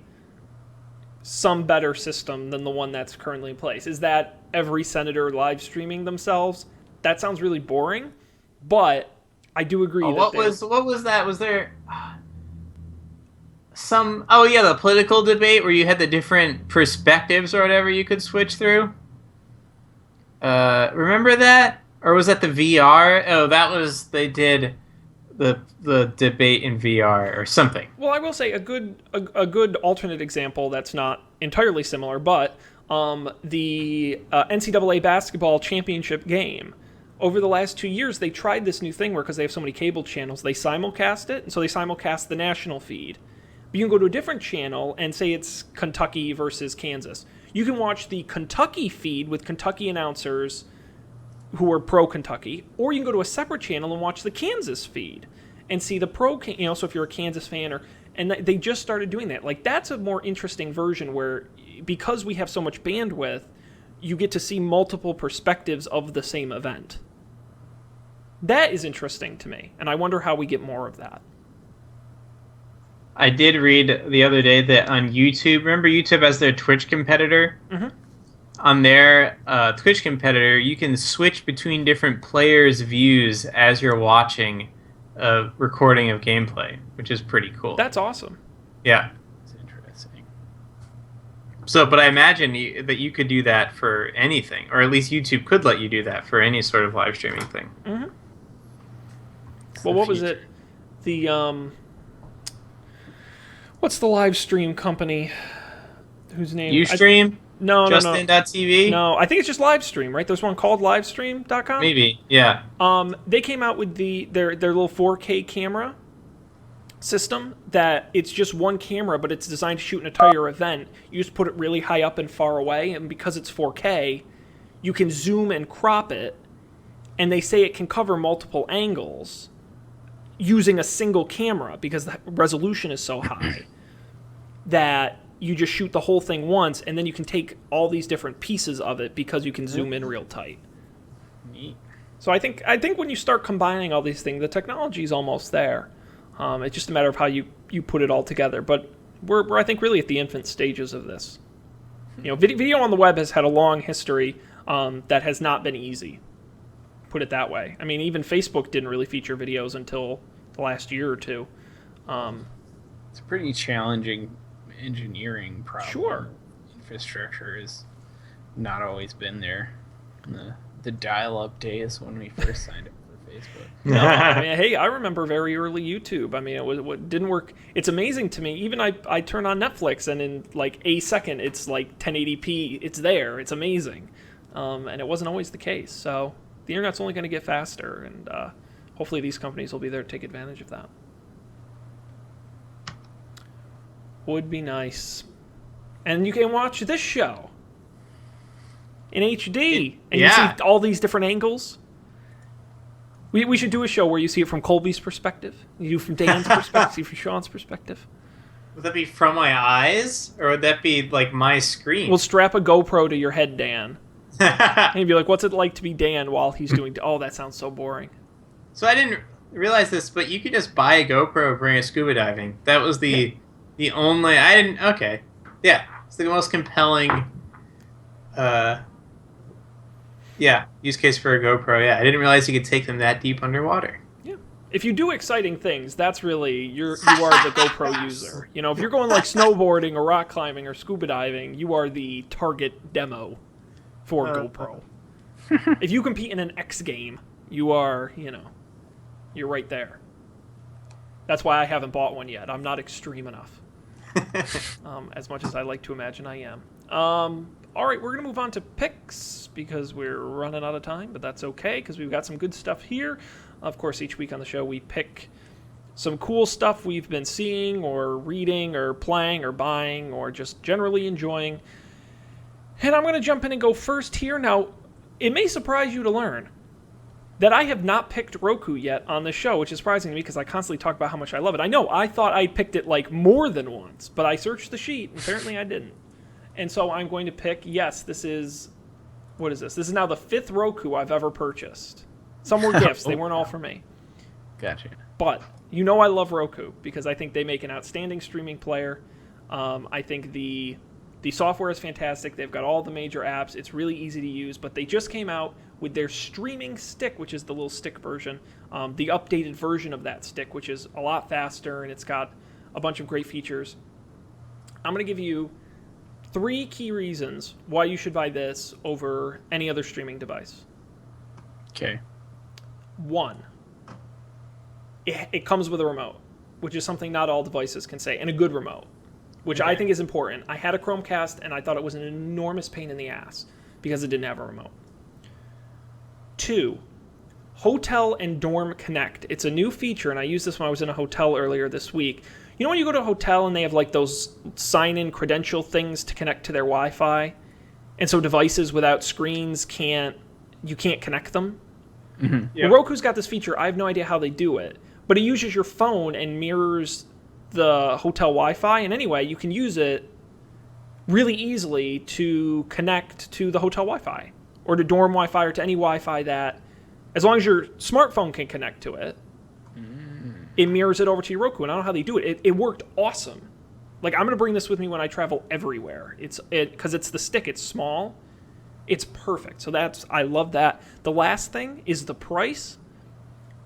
some better system than the one that's currently in place. Is that every senator live streaming themselves? That sounds really boring, but I do agree.
What was that? Was there some? Oh yeah, the political debate where you had the different perspectives or whatever you could switch through. Remember that? Or was that the VR? Oh, that was, they did the debate in VR or something.
Well, I will say a good alternate example that's not entirely similar, but the NCAA basketball championship game. Over the last 2 years, they tried this new thing where, because they have so many cable channels, they simulcast it, and so they simulcast the national feed. But you can go to a different channel and say it's Kentucky versus Kansas. You can watch the Kentucky feed with Kentucky announcers who are pro-Kentucky, or you can go to a separate channel and watch the Kansas feed and see the so if you're a Kansas fan, and they just started doing that. Like, that's a more interesting version where, because we have so much bandwidth, you get to see multiple perspectives of the same event. That is interesting to me, and I wonder how we get more of that.
I did read the other day that on YouTube, remember YouTube has their Twitch competitor?
Mm-hmm.
On their Twitch competitor, you can switch between different players' views as you're watching a recording of gameplay, which is pretty cool.
That's awesome.
Yeah.
It's interesting.
So, but I imagine that you could do that for anything, or at least YouTube could let you do that for any sort of live streaming thing.
Mm-hmm. Well, what was it? The what's the live stream company whose name?
Ustream?
No, no, no.
Justin.tv?
No, I think it's just Livestream, right? There's one called Livestream.com.
Maybe, yeah.
They came out with their little 4K camera system that it's just one camera, but it's designed to shoot an entire event. You just put it really high up and far away, and because it's 4K, you can zoom and crop it, and they say it can cover multiple angles using a single camera because the resolution is so high that you just shoot the whole thing once, and then you can take all these different pieces of it because you can zoom in real tight.
Neat.
So I think when you start combining all these things, the technology is almost there. It's just a matter of how you put it all together. But we're I think really at the infant stages of this. You know, video on the web has had a long history that has not been easy. Put it that way. I mean, even Facebook didn't really feature videos until the last year or two.
It's a pretty challenging engineering problem.
Sure.
Infrastructure has not always been there. The dial-up days when we first signed up for Facebook.
No, I mean, hey, I remember very early YouTube. I mean, it didn't work. It's amazing to me. Even I turn on Netflix, and in like a second, it's like 1080p. It's there. It's amazing. And it wasn't always the case. So the internet's only going to get faster, and hopefully these companies will be there to take advantage of that. Would be nice. And you can watch this show in HD, and you see all these different angles. We should do a show where you see it from Colby's perspective, you do from Dan's perspective, see from Sean's perspective.
Would that be from my eyes, or would that be like my screen?
We'll strap a GoPro to your head, Dan, and you'd be like, "What's it like to be Dan while he's doing?" Oh, that sounds so boring.
So I didn't realize this, but you could just buy a GoPro and bring it scuba diving. That was the only. I didn't. Okay, yeah, it's the most compelling. Use case for a GoPro. Yeah, I didn't realize you could take them that deep underwater.
Yeah, if you do exciting things, that's really you are the GoPro user. You know, if you're going like snowboarding or rock climbing or scuba diving, you are the target demo for GoPro. If you compete in an X game, you are, you're right there. That's why I haven't bought one yet. I'm not extreme enough. As much as I like to imagine I am. All right, we're going to move on to picks because we're running out of time, but that's okay because we've got some good stuff here. Of course, each week on the show we pick some cool stuff we've been seeing or reading or playing or buying or just generally enjoying. And I'm going to jump in and go first here. Now, it may surprise you to learn that I have not picked Roku yet on the show, which is surprising to me because I constantly talk about how much I love it. I know, I thought I picked it like more than once, but I searched the sheet, and apparently I didn't. And so I'm going to pick, what is this? This is now the 5th Roku I've ever purchased. Some were gifts. They weren't all for me.
Gotcha.
But I love Roku because I think they make an outstanding streaming player. I think the software is fantastic. They've got all the major apps. It's really easy to use. But they just came out with their streaming stick, which is the little stick version, the updated version of that stick, which is a lot faster, and it's got a bunch of great features. I'm going to give you 3 key reasons why you should buy this over any other streaming device.
Okay.
1, it comes with a remote, which is something not all devices can say, and a good remote, which I think is important. I had a Chromecast, and I thought it was an enormous pain in the ass because it didn't have a remote. 2, Hotel and Dorm Connect. It's a new feature, and I used this when I was in a hotel earlier this week. You know when you go to a hotel and they have like those sign-in credential things to connect to their Wi-Fi? And so devices without screens you can't connect them? Mm-hmm. Yep. Well, Roku's got this feature. I have no idea how they do it. But it uses your phone and mirrors the hotel Wi-Fi. And anyway, you can use it really easily to connect to the hotel Wi-Fi or to dorm Wi-Fi or to any Wi-Fi that, as long as your smartphone can connect to it, it mirrors it over to your Roku, and I don't know how they do it. It worked awesome. Like, I'm going to bring this with me when I travel everywhere. Because it's the stick. It's small. It's perfect. So I love that. The last thing is the price.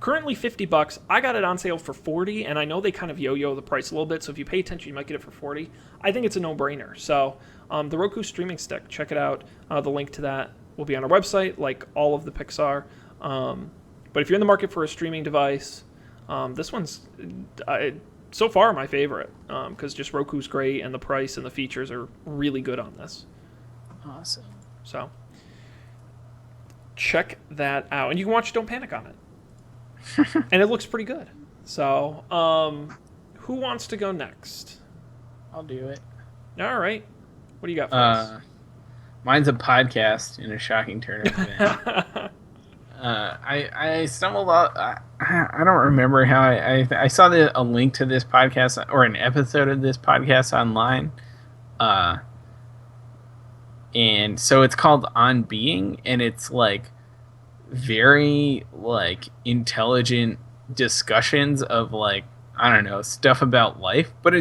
Currently $50. I got it on sale for $40, and I know they kind of yo-yo the price a little bit, so if you pay attention, you might get it for $40. I think it's a no-brainer. So the Roku streaming stick, check it out. The link to that will be on our website, like all of the picks are. But if you're in the market for a streaming device, this one's so far my favorite because just Roku's great and the price and the features are really good on this.
Awesome.
So check that out, and you can watch Don't Panic on it, and it looks pretty good. So, who wants to go next?
I'll do it.
All right, what do you got for us?
Mine's a podcast in a shocking turn of events. I stumbled out. I don't remember how I saw a link to this podcast or an episode of this podcast online. And so it's called On Being, and it's like very like intelligent discussions of like, I don't know, stuff about life, but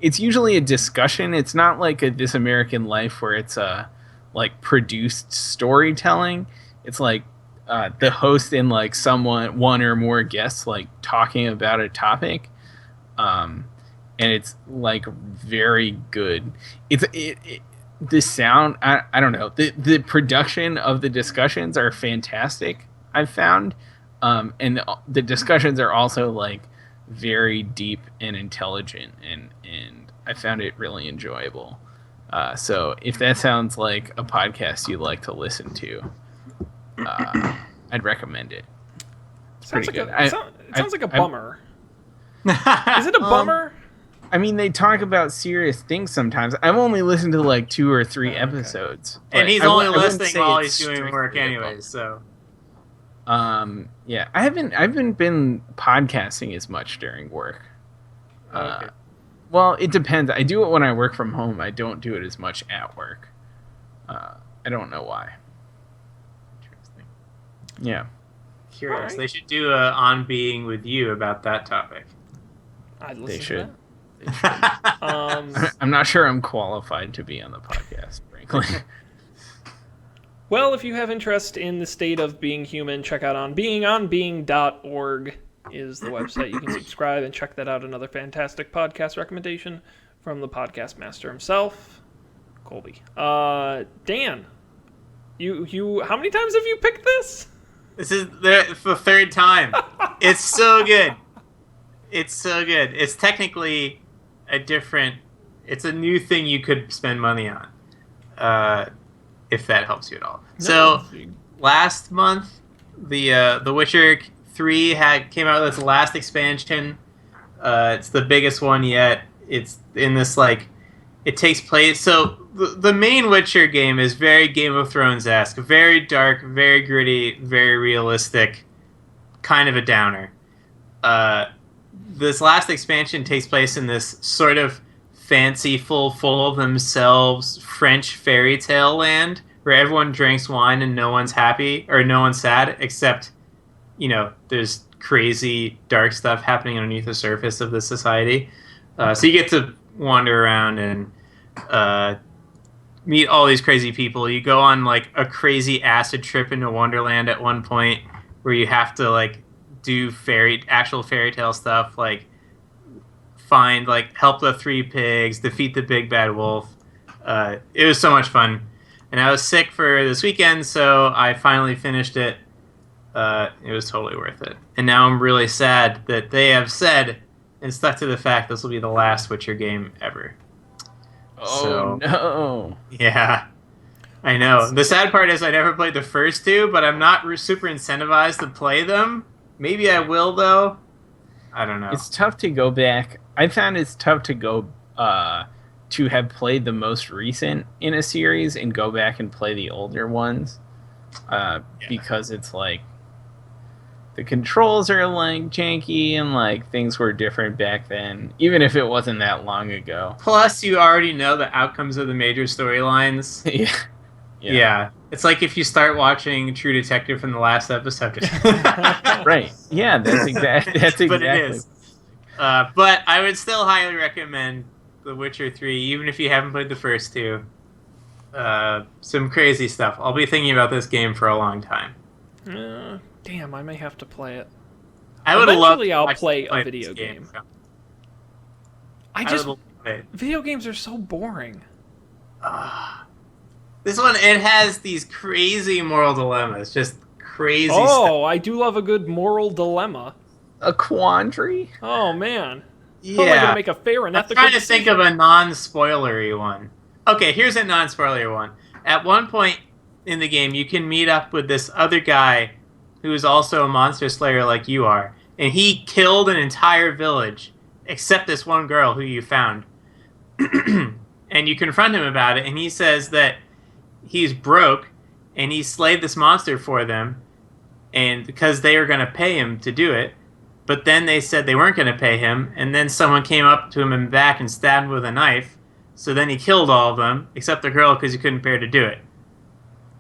it's usually a discussion. It's not like a This American Life where it's a like produced storytelling. It's like the host and like one or more guests like talking about a topic, and it's like very good. The sound, I don't know, the production of the discussions are fantastic, I've found, and the discussions are also like very deep and intelligent, and I found it really enjoyable. So if that sounds like a podcast you'd like to listen to, I'd recommend it. It's pretty good.
It sounds like a bummer. Is it a bummer?
I mean, they talk about serious things sometimes. I've only listened to like 2 or 3 episodes.
And he's only listening while he's doing work anyways, so.
Yeah, I haven't been podcasting as much during work.
Okay.
Well, it depends. I do it when I work from home. I don't do it as much at work. I don't know why.
Interesting.
Yeah.
Curious.
Right.
They should do a On Being with you about that topic.
I'd listen
They
to
should.
that.
They
I'm not sure I'm qualified to be on the podcast, frankly.
Well, if you have interest in the state of being human, check out onbeing.org is the website. You can subscribe and check that out. Another fantastic podcast recommendation from the podcast master himself, Colby. Dan, you how many times have you picked this?
This is the 3rd time. It's so good. It's so good. It's technically it's a new thing you could spend money on, if that helps you at all.
No.
So last month, the Witcher 3 came out with its last expansion. It's the biggest one yet. It's in this like, it takes place. So the main Witcher game is very Game of Thrones-esque, very dark, very gritty, very realistic, kind of a downer. This last expansion takes place in this sort of fanciful, full of themselves French fairy tale land where everyone drinks wine and no one's happy or no one's sad, except, there's crazy dark stuff happening underneath the surface of this society. So you get to wander around and meet all these crazy people. You go on like a crazy acid trip into Wonderland at one point where you have to like do actual fairy tale stuff, like help the 3 pigs, defeat the big bad wolf. It was so much fun, and I was sick for this weekend, so I finally finished it. It was totally worth it, and now I'm really sad that they have said and stuck to the fact this will be the last Witcher game ever.
Oh, no.
Yeah, I know. The sad part is I never played the first 2, but I'm not super incentivized to play them. Maybe I will, though. I don't know.
It's tough to go back. I found it's tough to go to have played the most recent in a series and go back and play the older ones, because it's like the controls are like janky and like things were different back then, even if it wasn't that long ago.
Plus, you already know the outcomes of the major storylines. Yeah. It's like if you start watching True Detective from the last episode.
Right. Yeah, that's exactly.
But it is. But I would still highly recommend The Witcher 3, even if you haven't played the first 2. Some crazy stuff. I'll be thinking about this game for a long time.
Damn, I may have to play it.
I would love.
Eventually, I'll play a video
this
game.
I would love it.
Video games are so boring.
This one, it has these crazy moral dilemmas, just crazy stuff.
Oh, I do love a good moral dilemma.
A quandary?
Oh, man.
Yeah.
How am I going to make a fair and
I'm
ethical
trying to think of a non-spoilery one. Okay, here's a non-spoilery one. at one point in the game, you can meet up with this other guy who is also a monster slayer like you are. And he killed an entire village, except this one girl who you found. And you confront him about it, and he says that he's broke, and he slayed this monster for them, and because they were going to pay him to do it. But then they said they weren't going to pay him, and then someone came up to him in the back and stabbed him with a knife. So then he killed all of them, except the girl, because he couldn't bear to do it.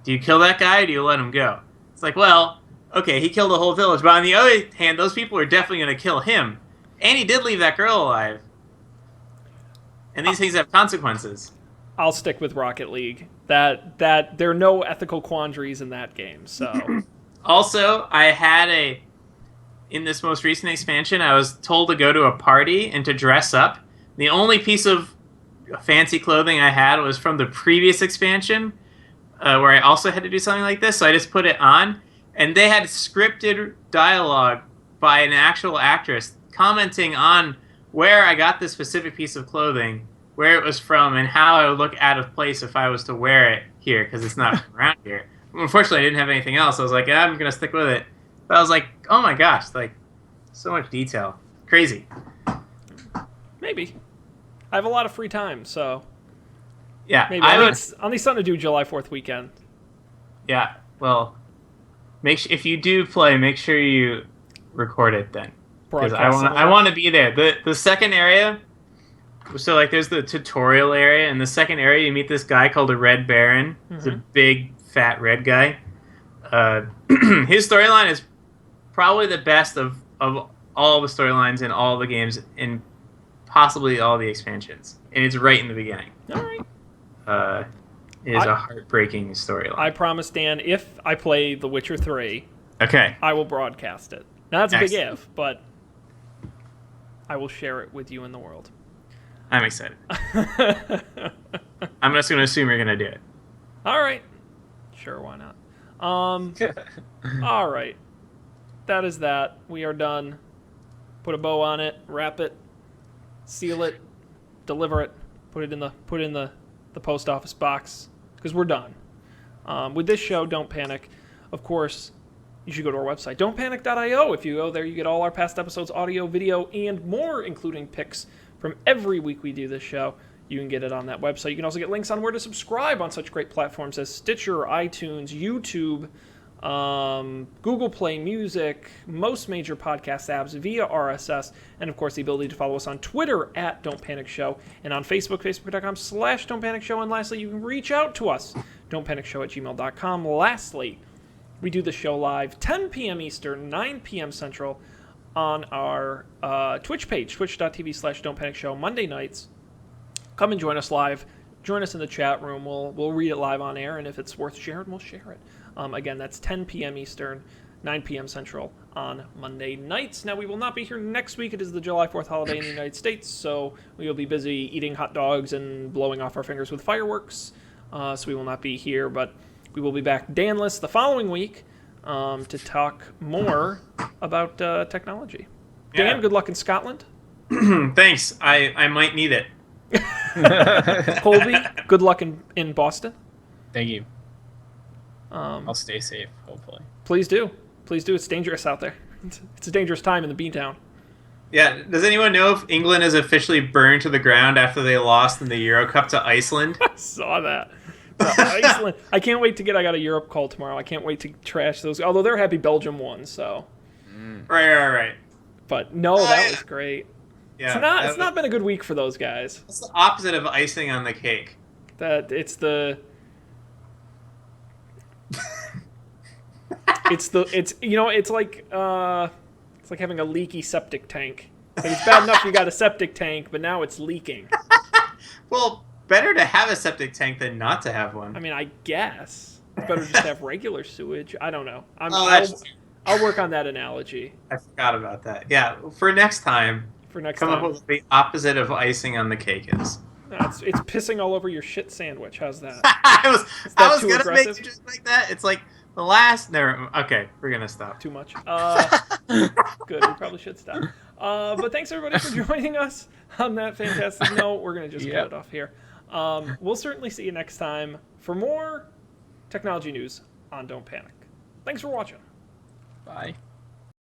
Do you kill that guy, or do you let him go? It's like, well, okay, he killed the whole village, but on the other hand, those people are definitely going to kill him. And he did leave that girl alive. And these things have consequences.
I'll stick with Rocket League. That there are no ethical quandaries in that game, so...
Also, in this most recent expansion, I was told to go to a party and to dress up. The only piece of fancy clothing I had was from the previous expansion, where I also had to do something like this, so I just put it on. And they had scripted dialogue by an actual actress commenting on where I got this specific piece of clothing, where it was from, and how I would look out of place if I was to wear it here, because it's not around here. Unfortunately, I didn't have anything else. I was like, I'm going to stick with it. But I was like, oh my gosh, like, so much detail. Crazy.
Maybe. I have a lot of free time, so...
Yeah,
maybe. I'll need something to do July 4th weekend.
Yeah, well, if you do play, make sure you record it then. Because I want to be there. The second area... So, like, there's the tutorial area, and the second area, you meet this guy called a Red Baron. Mm-hmm. He's a big, fat red guy. His storyline is probably the best of all the storylines in all the games, and possibly all the expansions. And it's right in the beginning.
All right.
It is a heartbreaking storyline.
I promise, Dan, if I play The Witcher 3,
okay,
I will broadcast it. Now, that's a big if, but I will share it with you in the world.
I'm excited. I'm just going to assume you're going to do it.
All right. Sure, why not? All right. That is that. We are done. Put a bow on it, wrap it, seal it, deliver it, put it in the post office box, because we're done. With this show, Don't Panic, of course, you should go to our website, don'tpanic.io. If you go there, you get all our past episodes, audio, video, and more, including pics from every week we do this show. You can get it on that website. You can also get links on where to subscribe on such great platforms as Stitcher, iTunes, YouTube, Google Play Music, most major podcast apps via RSS, and of course the ability to follow us on Twitter at Don't Panic Show, and on Facebook, facebook.com/Don't Panic Show, and lastly, you can reach out to us, don'tpanicshow@gmail.com. Lastly, we do the show live 10 p.m. Eastern, 9 p.m. Central, on our Twitch page, twitch.tv/Don't Panic Show, Monday nights. Come and join us live. Join us in the chat room. We'll read it live on air, and if it's worth sharing, we'll share it. Again, that's 10 p.m. Eastern, 9 p.m. Central on Monday nights. Now, we will not be here next week. It is the July 4th holiday in the United States, so we will be busy eating hot dogs and blowing off our fingers with fireworks. So we will not be here, but we will be back Danless the following week to talk more about technology.
Yeah.
Dan, good luck in Scotland.
Thanks. I might need it.
Colby, good luck in Boston.
Thank you. I'll stay safe, hopefully.
Please do. Please do. It's dangerous out there. It's a dangerous time in the Beantown.
Yeah. Does anyone know if England is officially burned to the ground after they lost in the Euro Cup to Iceland?
I saw that. Iceland. I can't wait to I got a Europe call tomorrow. I can't wait to trash those. Although they're happy Belgium won, so.
Right.
But no, that was great.
Yeah.
It's not been a good week for those guys.
It's the opposite of icing on the cake.
It's like having a leaky septic tank. Like, it's bad enough you got a septic tank, but now it's leaking.
Well, better to have a septic tank than not to have one.
I mean, I guess it's better just to have regular sewage. I don't know. I'll work on that analogy.
I forgot about that. Yeah, for next time. Come up with the opposite of icing on the cake is.
No, it's pissing all over your shit sandwich. How's that?
I was gonna
aggressive?
make it just like that. It's like the last. Okay, we're gonna stop.
Too much. Good. We probably should stop. But thanks everybody for joining us on that fantastic note. We're gonna just cut it off here. We'll certainly see you next time for more technology news on Don't Panic. Thanks for watching.
Bye.